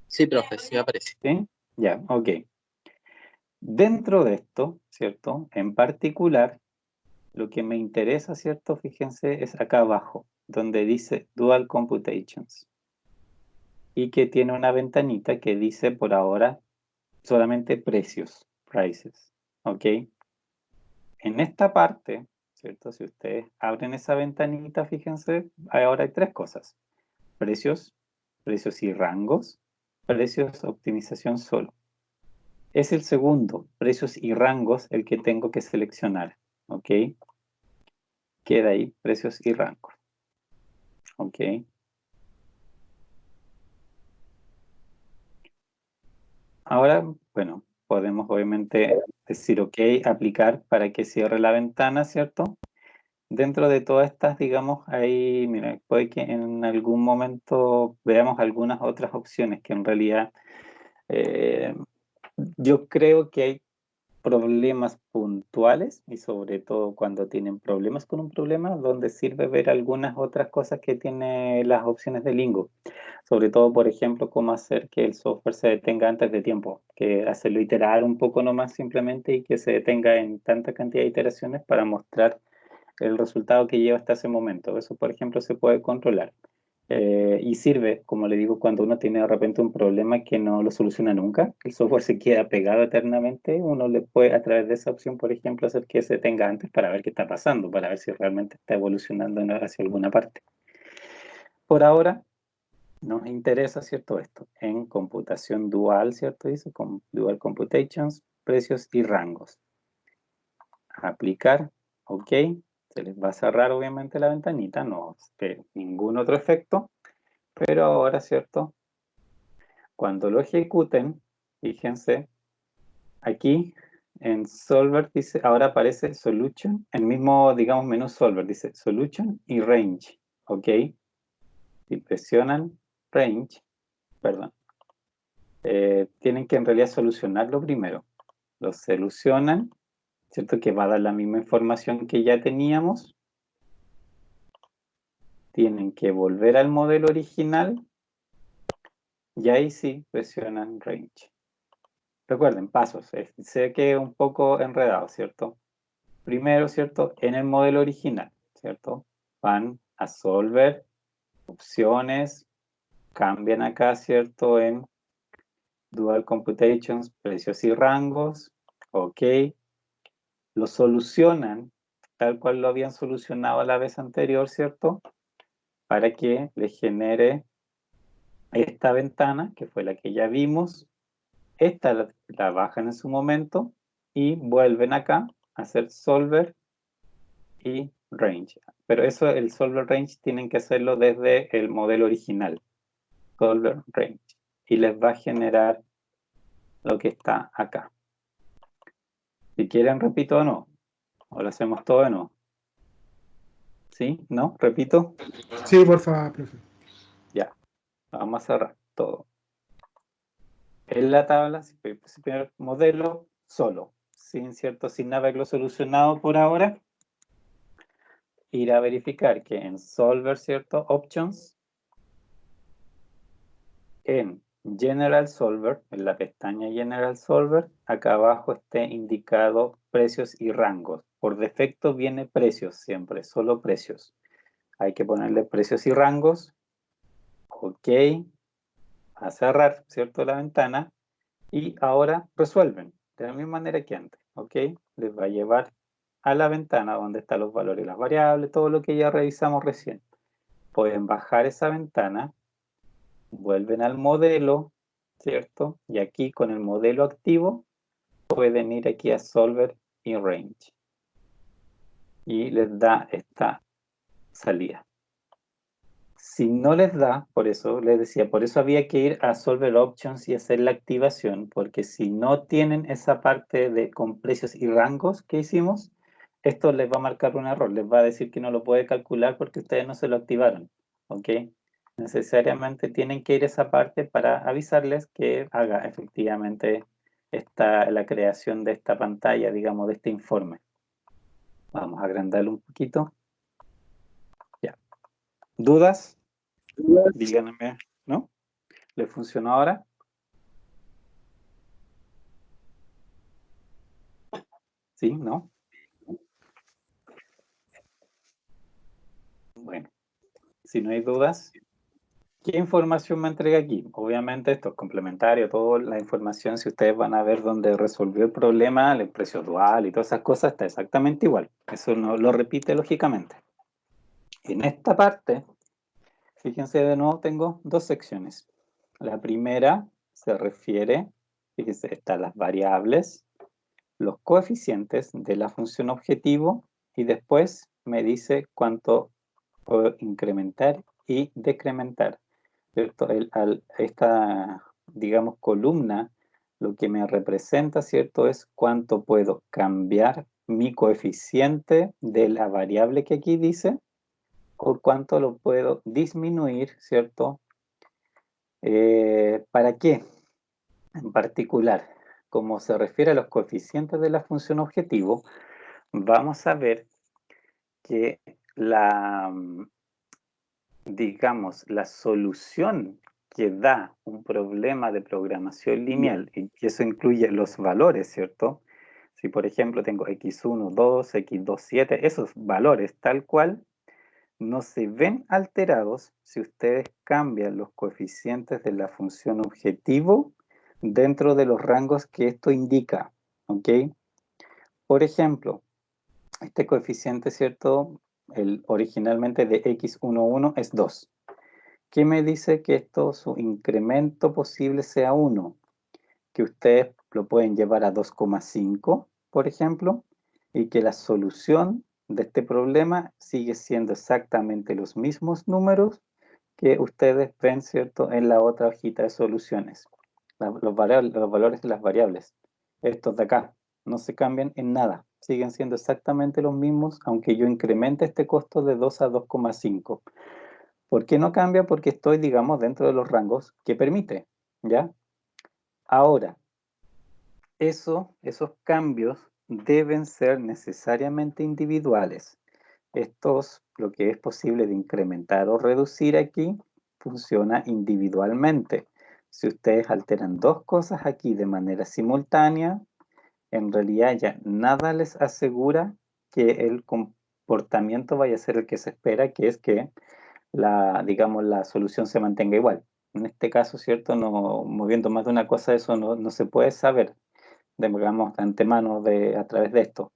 Sí, profe, sí aparece. ¿Sí? Ya, ok. Dentro de esto, ¿cierto? En particular, lo que me interesa, ¿cierto? Fíjense, es acá abajo, donde dice Dual Computations. Y que tiene una ventanita que dice por ahora solamente precios, prices, ¿ok? En esta parte, ¿cierto? Si ustedes abren esa ventanita, fíjense, ahora hay tres cosas. Precios, precios y rangos, precios, optimización solo. Es el segundo, precios y rangos, el que tengo que seleccionar, ¿ok? Queda ahí, precios y rangos, ¿ok? Ahora, bueno, podemos obviamente decir OK, aplicar para que cierre la ventana, ¿cierto? Dentro de todas estas, digamos, ahí, mira, puede que en algún momento veamos algunas otras opciones que en realidad yo creo que hay problemas puntuales y sobre todo cuando tienen problemas con un problema, donde sirve ver algunas otras cosas que tiene las opciones de Lingo. Sobre todo, por ejemplo, cómo hacer que el software se detenga antes de tiempo, que hacerlo iterar un poco nomás simplemente y que se detenga en tanta cantidad de iteraciones para mostrar el resultado que lleva hasta ese momento. Eso, por ejemplo, se puede controlar. Y sirve, como le digo, cuando uno tiene de repente un problema que no lo soluciona nunca, el software se queda pegado eternamente, uno le puede a través de esa opción, por ejemplo, hacer que se detenga antes para ver qué está pasando, para ver si realmente está evolucionando hacia alguna parte. Por ahora, nos interesa, ¿cierto? Esto, en computación dual, ¿cierto? Dice, con Dual Computations, precios y rangos. Aplicar, OK. Se les va a cerrar obviamente la ventanita, no ningún otro efecto, pero ahora, ¿cierto? Cuando lo ejecuten, fíjense, aquí en Solver dice, ahora aparece Solution, el mismo, digamos, menú Solver, dice Solution y Range, ¿ok? Si presionan Range, perdón, tienen que en realidad solucionarlo primero. Lo solucionan, ¿cierto? Que va a dar la misma información que ya teníamos. Tienen que volver al modelo original y ahí sí presionan Range. Recuerden, pasos. Sé que es un poco enredado, ¿cierto? Primero, ¿cierto? En el modelo original, ¿cierto? Van a Solver, opciones, cambian acá, ¿cierto? En Dual Computations, precios y rangos. Ok. Lo solucionan tal cual lo habían solucionado la vez anterior, ¿cierto? Para que le genere esta ventana, que fue la que ya vimos. Esta la bajan en su momento y vuelven acá a hacer solver y range. Pero eso, el solver range, tienen que hacerlo desde el modelo original. Solver range. Y les va a generar lo que está acá. Si quieren, repito o no. O lo hacemos todo o no. ¿Sí? ¿No? ¿Repito? Sí, por favor, profe. Ya. Vamos a cerrar todo. En la tabla, primer modelo, solo. Sin haberlo solucionado por ahora. Ir a verificar que en Solver, ¿cierto? Options. En General Solver, en la pestaña General Solver, acá abajo esté indicado precios y rangos. Por defecto viene precios siempre, solo precios. Hay que ponerle precios y rangos. Ok. A cerrar, ¿cierto? La ventana. Y ahora resuelven de la misma manera que antes. Ok. Les va a llevar a la ventana donde están los valores y las variables, todo lo que ya revisamos recién. Pueden bajar esa ventana. Vuelven al modelo, ¿cierto? Y aquí con el modelo activo pueden ir aquí a Solver y Range. Y les da esta salida. Si no les da, por eso les decía, por eso había que ir a Solver Options y hacer la activación, porque si no tienen esa parte de con precios y rangos que hicimos, esto les va a marcar un error, les va a decir que no lo puede calcular porque ustedes no se lo activaron, ¿ok? Necesariamente tienen que ir a esa parte para avisarles que haga efectivamente la creación de esta pantalla, digamos, de este informe. Vamos a agrandarlo un poquito. Ya. ¿Dudas? Díganme, ¿no? ¿Le funcionó ahora? ¿Sí? ¿No? Bueno, si no hay dudas, ¿qué información me entrega aquí? Obviamente esto es complementario, toda la información, si ustedes van a ver dónde resolvió el problema, el precio dual y todas esas cosas, está exactamente igual. Eso no lo repite lógicamente. En esta parte, fíjense de nuevo, tengo dos secciones. La primera se refiere, fíjense, están las variables, los coeficientes de la función objetivo y después me dice cuánto puedo incrementar y decrementar. ¿Cierto? Esta, digamos, columna, lo que me representa, ¿cierto? Es cuánto puedo cambiar mi coeficiente de la variable que aquí dice o cuánto lo puedo disminuir, ¿cierto? ¿Para qué? En particular, como se refiere a los coeficientes de la función objetivo, vamos a ver que digamos, la solución que da un problema de programación lineal, y eso incluye los valores, ¿cierto? Si, por ejemplo, tengo x1, 2, x2, 7, esos valores tal cual no se ven alterados si ustedes cambian los coeficientes de la función objetivo dentro de los rangos que esto indica, ¿ok? Por ejemplo, este coeficiente, ¿cierto? Originalmente de x11 es 2. ¿Qué me dice que esto, su incremento posible sea 1? Que ustedes lo pueden llevar a 2,5, por ejemplo, y que la solución de este problema sigue siendo exactamente los mismos números que ustedes ven, ¿cierto?, en la otra hojita de soluciones. Los valores de las variables. Estos de acá no se cambian en nada. Siguen siendo exactamente los mismos, aunque yo incremente este costo de 2 a 2,5. ¿Por qué no cambia? Porque estoy, digamos, dentro de los rangos que permite, ¿ya? Ahora, esos cambios deben ser necesariamente individuales. Estos, lo que es posible de incrementar o reducir aquí, funciona individualmente. Si ustedes alteran dos cosas aquí de manera simultánea, en realidad ya nada les asegura que el comportamiento vaya a ser el que se espera, que es que digamos, la solución se mantenga igual. en este caso, ¿cierto? No, moviendo más de una cosa, eso no se puede saber, digamos, de antemano a través de esto.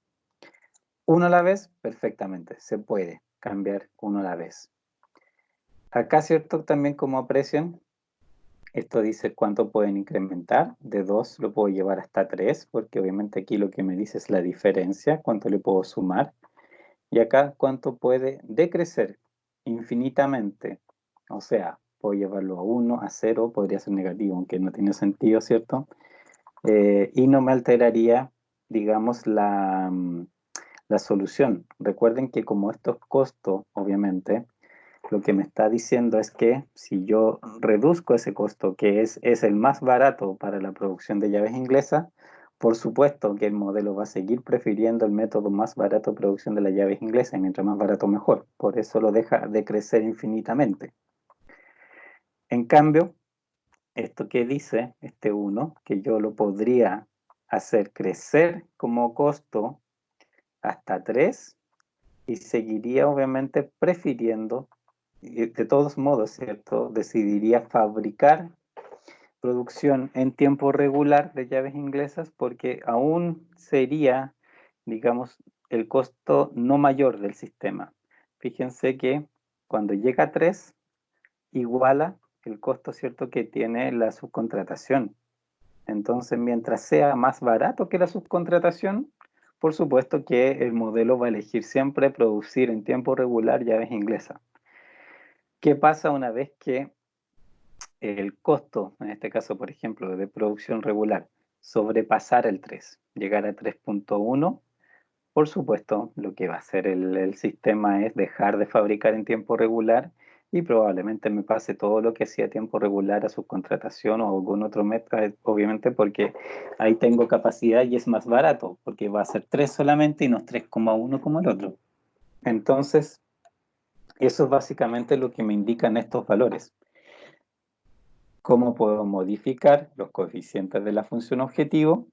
Uno a la vez, perfectamente, se puede cambiar uno a la vez. Acá, ¿cierto? También como aprecian, esto dice cuánto pueden incrementar. De 2 lo puedo llevar hasta 3, porque obviamente aquí lo que me dice es la diferencia, cuánto le puedo sumar. Y acá cuánto puede decrecer infinitamente. O sea, puedo llevarlo a 1, a 0, podría ser negativo, aunque no tiene sentido, ¿cierto? Y no me alteraría, digamos, la solución. Recuerden que como esto es costo, obviamente, lo que me está diciendo es que si yo reduzco ese costo, que es el más barato para la producción de llaves inglesas, por supuesto que el modelo va a seguir prefiriendo el método más barato de producción de las llaves inglesas, y mientras más barato mejor. Por eso lo deja de crecer infinitamente. En cambio, esto que dice, este 1, que yo lo podría hacer crecer como costo hasta 3 y seguiría obviamente prefiriendo, de todos modos, ¿cierto? Decidiría fabricar producción en tiempo regular de llaves inglesas porque aún sería, digamos, el costo no mayor del sistema. Fíjense que cuando llega a 3, iguala el costo, ¿cierto?, que tiene la subcontratación. Entonces, mientras sea más barato que la subcontratación, por supuesto que el modelo va a elegir siempre producir en tiempo regular llaves inglesas. ¿Qué pasa una vez que el costo, en este caso, por ejemplo, de producción regular, sobrepasar el 3, llegar a 3.1? Por supuesto, lo que va a hacer el sistema es dejar de fabricar en tiempo regular y probablemente me pase todo lo que hacía a tiempo regular a subcontratación o algún otro método, obviamente porque ahí tengo capacidad y es más barato, porque va a ser 3 solamente y no 3,1 como el otro. Entonces, eso es básicamente lo que me indican estos valores. ¿Cómo puedo modificar los coeficientes de la función objetivo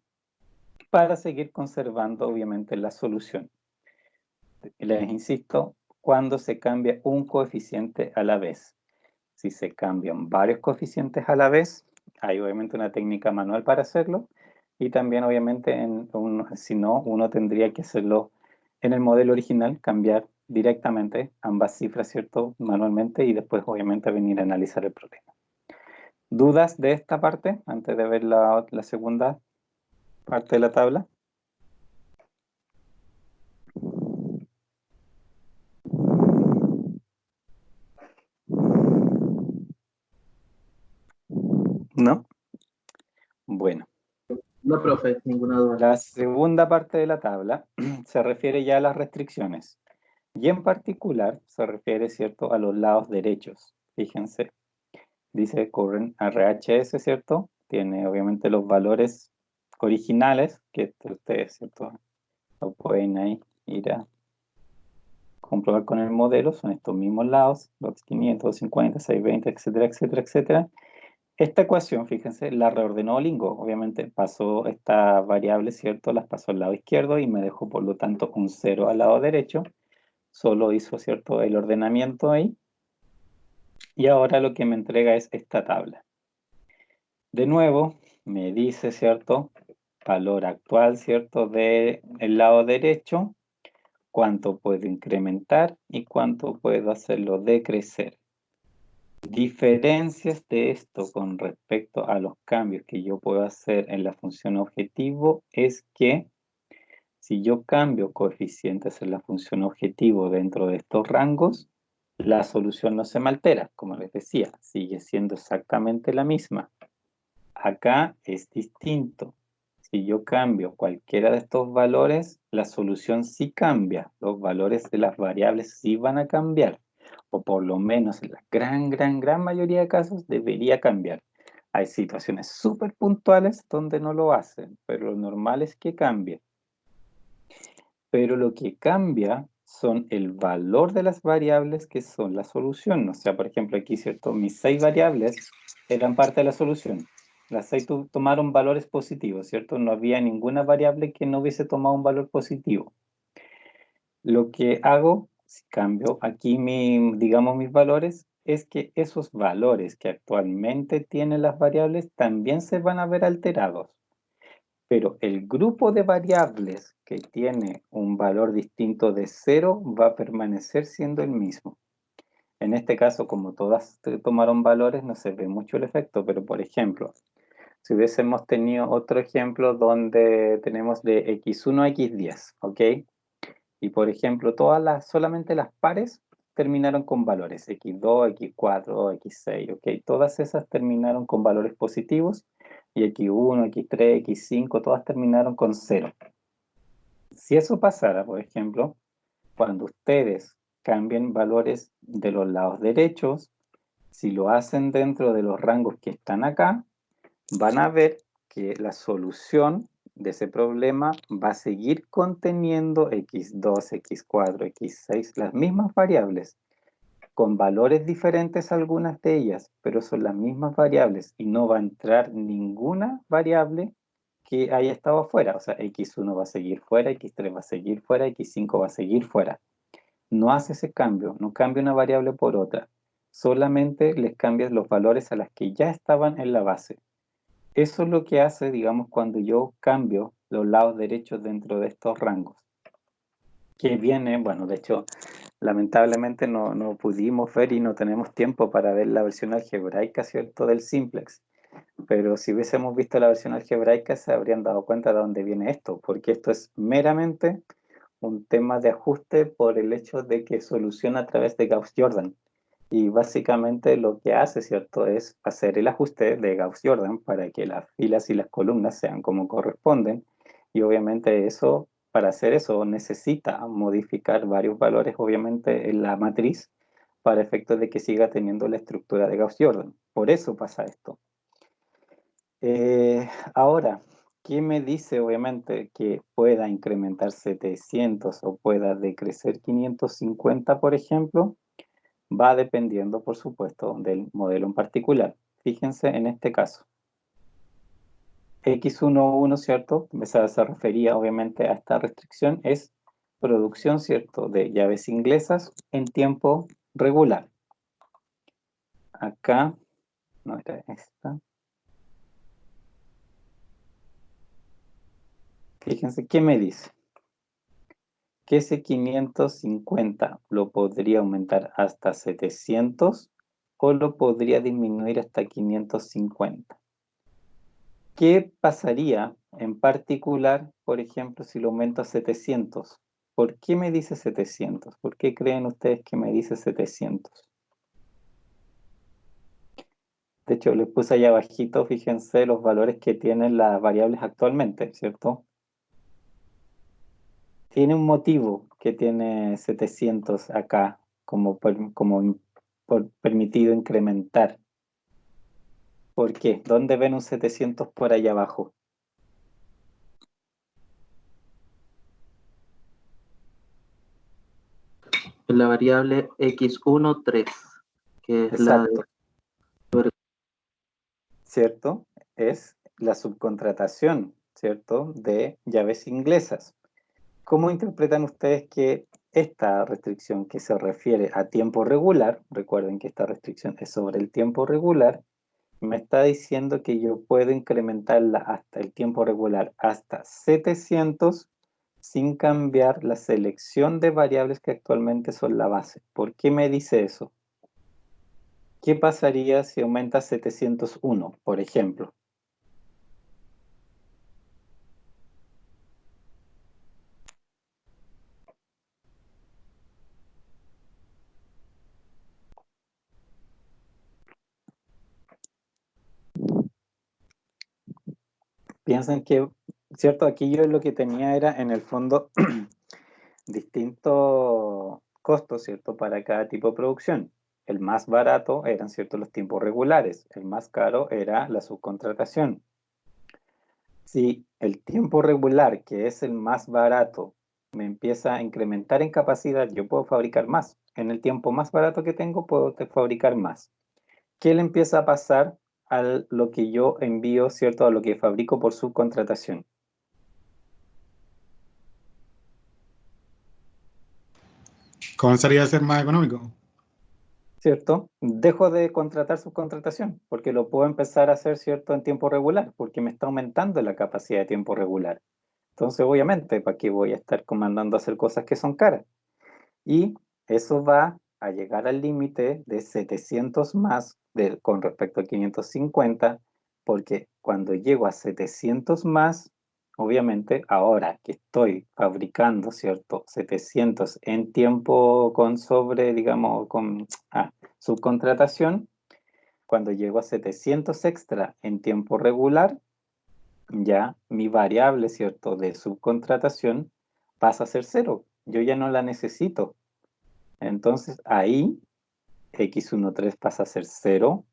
para seguir conservando, obviamente, la solución? Les insisto, cuando se cambia un coeficiente a la vez. Si se cambian varios coeficientes a la vez, hay obviamente una técnica manual para hacerlo, y también obviamente si no, uno tendría que hacerlo en el modelo original, cambiar directamente ambas cifras, ¿cierto?, manualmente, y después obviamente venir a analizar el problema. ¿Dudas de esta parte antes de ver la segunda parte de la tabla? ¿No? Bueno. No, profe, ninguna duda. La segunda parte de la tabla se refiere ya a las restricciones y en particular se refiere, ¿cierto?, a los lados derechos. Fíjense, dice current RHS, ¿cierto? Tiene obviamente los valores originales que ustedes, ¿cierto?, lo pueden ahí ir a comprobar con el modelo. Son estos mismos lados, los 500, 50, 620, etcétera, etcétera, etcétera. Esta ecuación, fíjense, la reordenó Lingo. Obviamente pasó esta variable, ¿cierto? Las pasó al lado izquierdo y me dejó, por lo tanto, un 0 al lado derecho. Solo hizo, ¿cierto?, el ordenamiento ahí. Y ahora lo que me entrega es esta tabla. De nuevo, me dice, ¿cierto?, valor actual, ¿cierto?, del lado derecho, cuánto puedo incrementar y cuánto puedo hacerlo decrecer. Diferencias de esto con respecto a los cambios que yo puedo hacer en la función objetivo es que si yo cambio coeficientes en la función objetivo dentro de estos rangos, la solución no se me altera, como les decía, sigue siendo exactamente la misma. Acá es distinto. Si yo cambio cualquiera de estos valores, la solución sí cambia. Los valores de las variables sí van a cambiar. O por lo menos en la gran mayoría de casos debería cambiar. Hay situaciones súper puntuales donde no lo hacen, pero lo normal es que cambie. Pero lo que cambia son el valor de las variables que son la solución. O sea, por ejemplo, aquí, ¿cierto?, mis 6 variables eran parte de la solución. Las 6 tomaron valores positivos, ¿cierto? No había ninguna variable que no hubiese tomado un valor positivo. Lo que hago, si cambio aquí digamos mis valores, es que esos valores que actualmente tienen las variables también se van a ver alterados. Pero el grupo de variables que tiene un valor distinto de 0 va a permanecer siendo el mismo. En este caso, como todas tomaron valores, no se ve mucho el efecto, pero por ejemplo, si hubiésemos tenido otro ejemplo donde tenemos de x1 a x10, ¿ok? Y por ejemplo, solamente las pares terminaron con valores x2, x4, x6, ¿ok? Todas esas terminaron con valores positivos y x1, x3, x5, todas terminaron con 0. Si eso pasara, por ejemplo, cuando ustedes cambien valores de los lados derechos, si lo hacen dentro de los rangos que están acá, van a ver que la solución de ese problema va a seguir conteniendo x2, x4, x6, las mismas variables, con valores diferentes algunas de ellas, pero son las mismas variables y no va a entrar ninguna variable que haya estado afuera. O sea, x1 va a seguir fuera, x3 va a seguir fuera, x5 va a seguir fuera. No hace ese cambio, no cambia una variable por otra. Solamente les cambias los valores a las que ya estaban en la base. Eso es lo que hace, digamos, cuando yo cambio los lados derechos dentro de estos rangos. Que viene, bueno, de hecho, lamentablemente no pudimos ver y no tenemos tiempo para ver la versión algebraica, ¿cierto?, del simplex. Pero si hubiésemos visto la versión algebraica se habrían dado cuenta de dónde viene esto, porque esto es meramente un tema de ajuste por el hecho de que soluciona a través de Gauss-Jordan. Y básicamente lo que hace, ¿cierto?, es hacer el ajuste de Gauss-Jordan para que las filas y las columnas sean como corresponden. Y obviamente eso, para hacer eso, necesita modificar varios valores, obviamente, en la matriz para efectos de que siga teniendo la estructura de Gauss-Jordan. Por eso pasa esto. Ahora, ¿qué me dice, obviamente, que pueda incrementar 700 o pueda decrecer 550, por ejemplo? Va dependiendo, por supuesto, del modelo en particular. Fíjense en este caso. X11, ¿cierto? Se refería, obviamente, a esta restricción, es producción, ¿cierto?, de llaves inglesas en tiempo regular. Acá, no era esta. Fíjense, ¿qué me dice? Que ese 550 lo podría aumentar hasta 700 o lo podría disminuir hasta 550. ¿Qué pasaría en particular, por ejemplo, si lo aumento a 700? ¿Por qué me dice 700? ¿Por qué creen ustedes que me dice 700? De hecho, les puse allá abajito, fíjense los valores que tienen las variables actualmente, ¿cierto? Tiene un motivo que tiene 700 acá como permitido incrementar. ¿Por qué? ¿Dónde ven un 700 por allá abajo? En la variable x1, 3, que es Exacto. la de... ¿Cierto? Es la subcontratación, ¿cierto?, de llaves inglesas. ¿Cómo interpretan ustedes que esta restricción que se refiere a tiempo regular, recuerden que esta restricción es sobre el tiempo regular, me está diciendo que yo puedo incrementarla hasta el tiempo regular, hasta 700, sin cambiar la selección de variables que actualmente son la base? ¿Por qué me dice eso? ¿Qué pasaría si aumenta 701, por ejemplo? Piensen que, ¿cierto? Aquí yo lo que tenía era, en el fondo, distintos costos, ¿cierto?, para cada tipo de producción. El más barato eran, ¿cierto?, los tiempos regulares. El más caro era la subcontratación. Si el tiempo regular, que es el más barato, me empieza a incrementar en capacidad, yo puedo fabricar más. En el tiempo más barato que tengo, puedo fabricar más. ¿Qué le empieza a pasar a lo que yo envío, ¿cierto?, a lo que fabrico por subcontratación? ¿Comenzaría a ser más económico? ¿cierto? Dejo de contratar subcontratación, porque lo puedo empezar a hacer, ¿cierto?, en tiempo regular, porque me está aumentando la capacidad de tiempo regular. Entonces, obviamente, ¿para qué voy a estar comandando a hacer cosas que son caras? Y eso va a llegar al límite de 700 más con respecto a 550, porque cuando llego a 700 más, obviamente, ahora que estoy fabricando, ¿cierto? 700 en tiempo con digamos, con subcontratación, cuando llego a 700 extra en tiempo regular, ya mi variable, ¿cierto?, de subcontratación pasa a ser cero. Yo ya no la necesito. Entonces ahí x13 pasa a ser 0,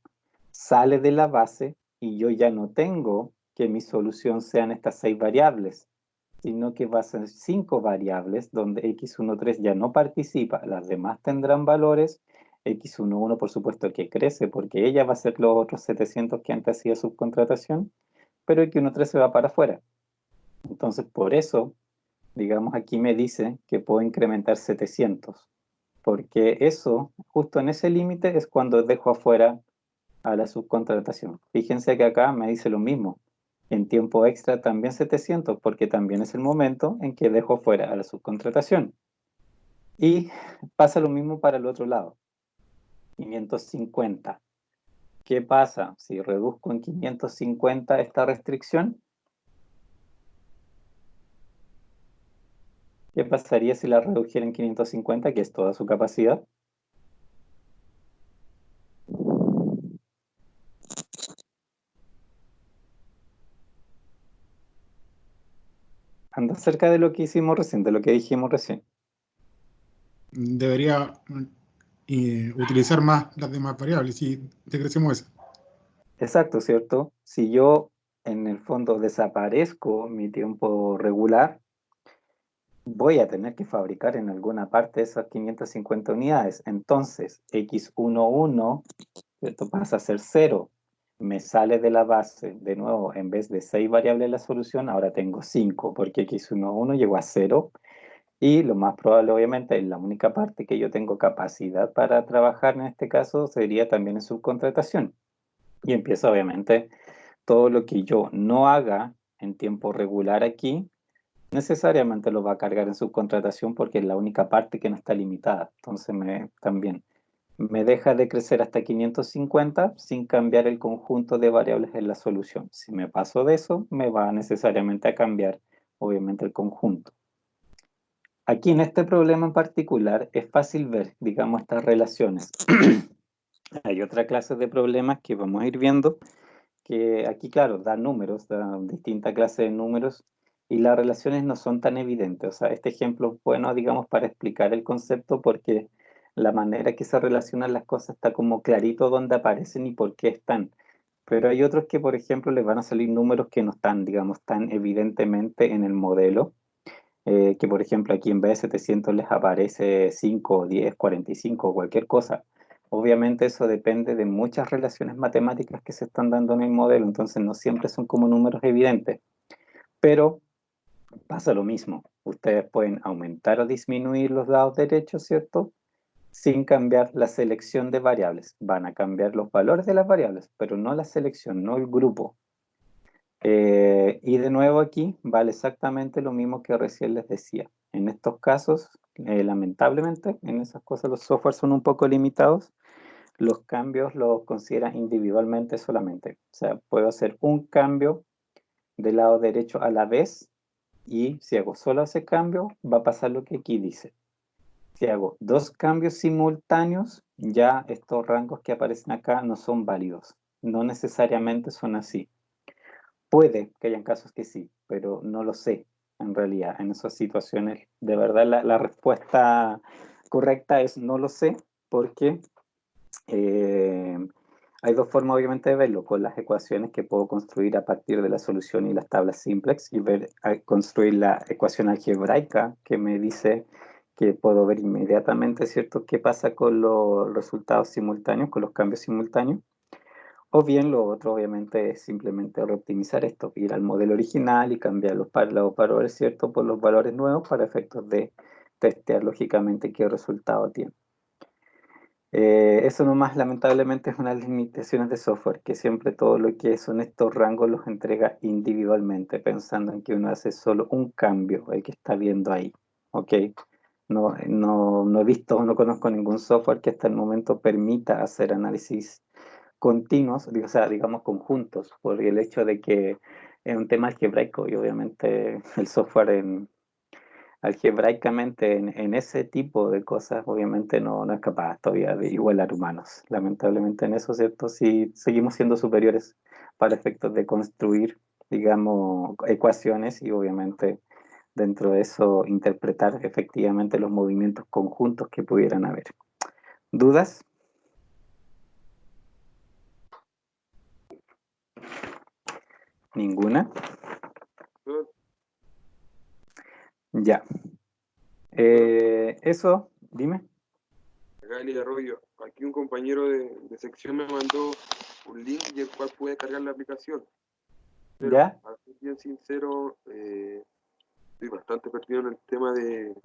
sale de la base y yo ya no tengo que mi solución sean estas 6 variables, sino que va a ser 5 variables donde x13 ya no participa, las demás tendrán valores, x11 por supuesto que crece porque ella va a ser los otros 700 que antes hacía subcontratación, pero x13 se va para afuera. Entonces por eso, digamos aquí me dice que puedo incrementar 700. Porque eso, justo en ese límite, es cuando dejo afuera a la subcontratación. Fíjense que acá me dice lo mismo. En tiempo extra también 700, porque también es el momento en que dejo fuera a la subcontratación. Y pasa lo mismo para el otro lado. 550. ¿Qué pasa si reduzco en 550 esta restricción? ¿Qué pasaría si la redujera en 550, que es toda su capacidad? Anda cerca de lo que hicimos recién, de lo que dijimos recién. Debería utilizar más las demás variables si decrecemos eso. Exacto, ¿cierto? Si yo en el fondo desaparezco mi tiempo regular, voy a tener que fabricar en alguna parte esas 550 unidades. Entonces, x11, ¿cierto?, pasa a ser 0. Me sale de la base, de nuevo, en vez de 6 variables la solución, ahora tengo 5, porque x11 llegó a 0. Y lo más probable, obviamente, la única parte que yo tengo capacidad para trabajar en este caso sería también en subcontratación. Y empiezo, obviamente, todo lo que yo no haga en tiempo regular aquí, necesariamente lo va a cargar en subcontratación porque es la única parte que no está limitada. Entonces también me deja de crecer hasta 550 sin cambiar el conjunto de variables en la solución. Si me paso de eso, me va necesariamente a cambiar, obviamente, el conjunto. Aquí en este problema en particular es fácil ver, digamos, estas relaciones. Hay otra clase de problemas que vamos a ir viendo, que aquí, claro, da números, da distintas clases de números, y las relaciones no son tan evidentes. O sea, este ejemplo es bueno, digamos, para explicar el concepto, porque la manera que se relacionan las cosas está como clarito dónde aparecen y por qué están. Pero hay otros que, por ejemplo, les van a salir números que no están, digamos, tan evidentemente en el modelo, que por ejemplo aquí en vez de 700 les aparece 5, 10, 45, cualquier cosa. Obviamente eso depende de muchas relaciones matemáticas que se están dando en el modelo, entonces no siempre son como números evidentes, pero pasa lo mismo. Ustedes pueden aumentar o disminuir los lados derechos, ¿cierto?, sin cambiar la selección de variables. Van a cambiar los valores de las variables, pero no la selección, no el grupo. Y de nuevo aquí vale exactamente lo mismo que recién les decía. En estos casos, lamentablemente, en esas cosas los softwares son un poco limitados. Los cambios los consideran individualmente solamente. O sea, puedo hacer un cambio del lado derecho a la vez y si hago solo ese cambio, va a pasar lo que aquí dice. Si hago 2 cambios simultáneos, ya estos rangos que aparecen acá no son válidos. No necesariamente son así. Puede que hayan casos que sí, pero no lo sé en realidad. En esas situaciones, de verdad, la respuesta correcta es no lo sé, porque hay dos formas obviamente de verlo, con las ecuaciones que puedo construir a partir de la solución y las tablas simplex, y construir la ecuación algebraica que me dice que puedo ver inmediatamente, ¿cierto?, qué pasa con los resultados simultáneos, con los cambios simultáneos. O bien lo otro, obviamente, es simplemente reoptimizar esto, ir al modelo original y cambiar los valores, ¿cierto?, por los valores nuevos para efectos de testear lógicamente qué resultado tiene. Eso nomás lamentablemente es una de las limitaciones de software, que siempre todo lo que son estos rangos los entrega individualmente, pensando en que uno hace solo un cambio, el que está viendo ahí, ¿ok? No he visto, no conozco ningún software que hasta el momento permita hacer análisis continuos, o sea, digamos conjuntos, por el hecho de que es un tema algebraico y obviamente el software algebraicamente en ese tipo de cosas obviamente no es capaz todavía de igualar humanos. Lamentablemente en eso, ¿cierto? Sí seguimos siendo superiores para efectos de construir, digamos, ecuaciones y obviamente dentro de eso interpretar efectivamente los movimientos conjuntos que pudieran haber. ¿Dudas? ¿Ninguna? Ya. Eso, dime. Gali Arroyo, aquí un compañero de sección me mandó un link y el cual puede cargar la aplicación. Pero, ¿Ya? para ser bien sincero, estoy bastante perdido en el tema de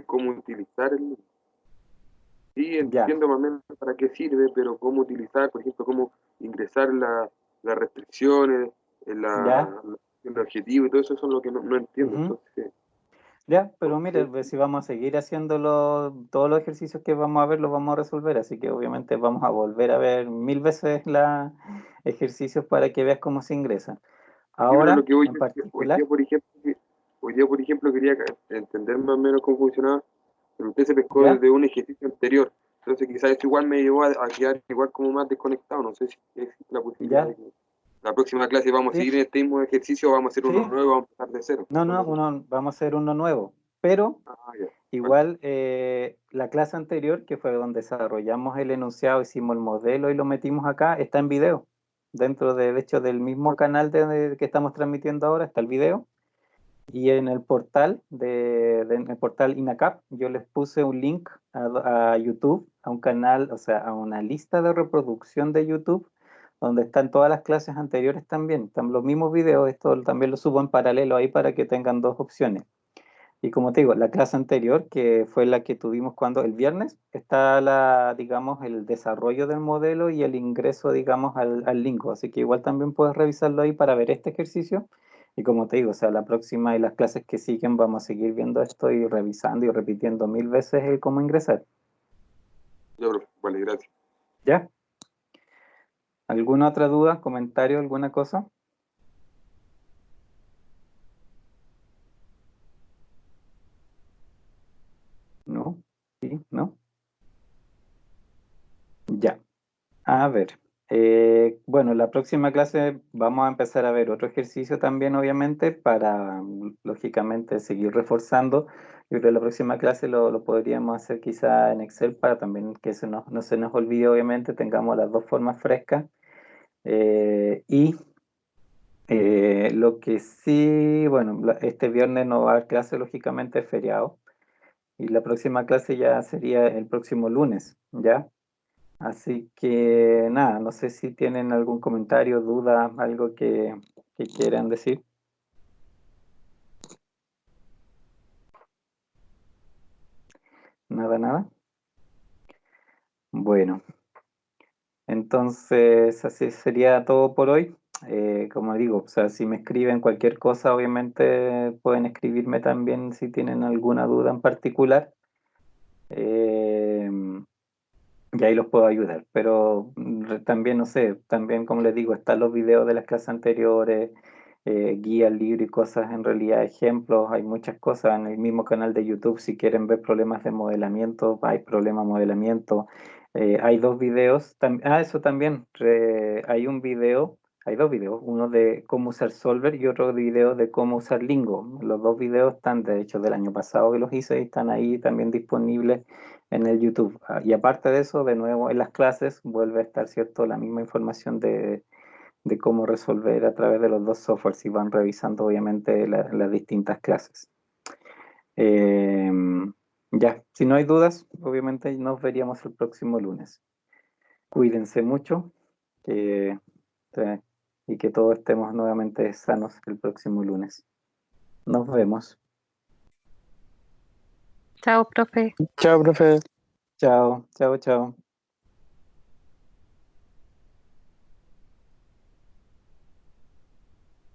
cómo utilizar el link. Sí, Ya. entiendo más o menos para qué sirve, pero cómo utilizar, por ejemplo, cómo ingresar las restricciones, ¿Ya? el objetivo y todo eso, eso es lo que no entiendo. Ujú. Entonces, Ya, pero mire, si vamos a seguir haciéndolo, todos los ejercicios que vamos a ver los vamos a resolver, así que obviamente vamos a volver a ver 1000 veces los ejercicios para que veas cómo se ingresa. sí, pero Ahora, lo que voy en es que particular, hoy día, por ejemplo, quería entender más o menos cómo funcionaba, pero usted se pescó ¿ya? desde un ejercicio anterior. Entonces, quizás eso igual me llevó a quedar igual como más desconectado. No sé si existe la posibilidad ¿Ya? de que la próxima clase vamos a Sí, seguir en este mismo ejercicio o vamos a hacer uno sí. nuevo, vamos a empezar de cero. No, Eso es no, lo que... vamos a hacer uno nuevo, pero Ya. Vale. igual la clase anterior, que fue donde desarrollamos el enunciado, hicimos el modelo y lo metimos acá, está en video. Dentro de hecho, del mismo canal que estamos transmitiendo ahora está el video. Y en el portal en el portal INACAP, yo les puse un link a YouTube, a un canal, o sea, a una lista de reproducción de YouTube, donde están todas las clases anteriores también. Están los mismos videos, esto también lo subo en paralelo ahí para que tengan dos opciones. Y como te digo, la clase anterior, que fue la que tuvimos cuando el viernes, está digamos, el desarrollo del modelo y el ingreso, digamos, al Lingo. Así que igual también puedes revisarlo ahí para ver este ejercicio. Y como te digo, o sea, la próxima y las clases que siguen vamos a seguir viendo esto y revisando y repitiendo 1000 veces el cómo ingresar. Ya, profe. Vale, gracias. ¿Ya? ¿Alguna otra duda, comentario, alguna cosa? ¿No? ¿Sí? ¿No? Ya. A ver, bueno, la próxima clase vamos a empezar a ver otro ejercicio también, obviamente, para, lógicamente, seguir reforzando. Yo creo que la próxima clase lo podríamos hacer quizá en Excel para también que no se nos olvide, obviamente, tengamos las dos formas frescas. Lo que sí, bueno, este viernes no va a haber clase, lógicamente, es feriado. Y la próxima clase ya sería el próximo lunes, ¿ya? Así que nada, no sé si tienen algún comentario, duda, algo que quieran decir. Nada, nada. Bueno, entonces así sería todo por hoy. Como digo, o sea, si me escriben cualquier cosa, obviamente pueden escribirme también si tienen alguna duda en particular. Eh, y ahí los puedo ayudar. Pero también, no sé, también como les digo, están los videos de las clases anteriores, guías, libros y cosas, en realidad ejemplos, hay muchas cosas en el mismo canal de YouTube. Si quieren ver problemas de modelamiento, hay problemas de modelamiento. Hay dos videos, eso también, hay dos videos, uno de cómo usar Solver y otro video de cómo usar Lingo. Los dos videos están, de hecho, del año pasado que los hice y están ahí también disponibles en el YouTube. Y aparte de eso, de nuevo, en las clases vuelve a estar, ¿cierto?, la misma información de cómo resolver a través de los dos softwares y van revisando, obviamente, las distintas clases. Eh, ya, si no hay dudas, obviamente nos veríamos el próximo lunes. Cuídense mucho que, y que todos estemos nuevamente sanos el próximo lunes. Nos vemos. Chao, profe. Chao, profe. Chao, chao, chao.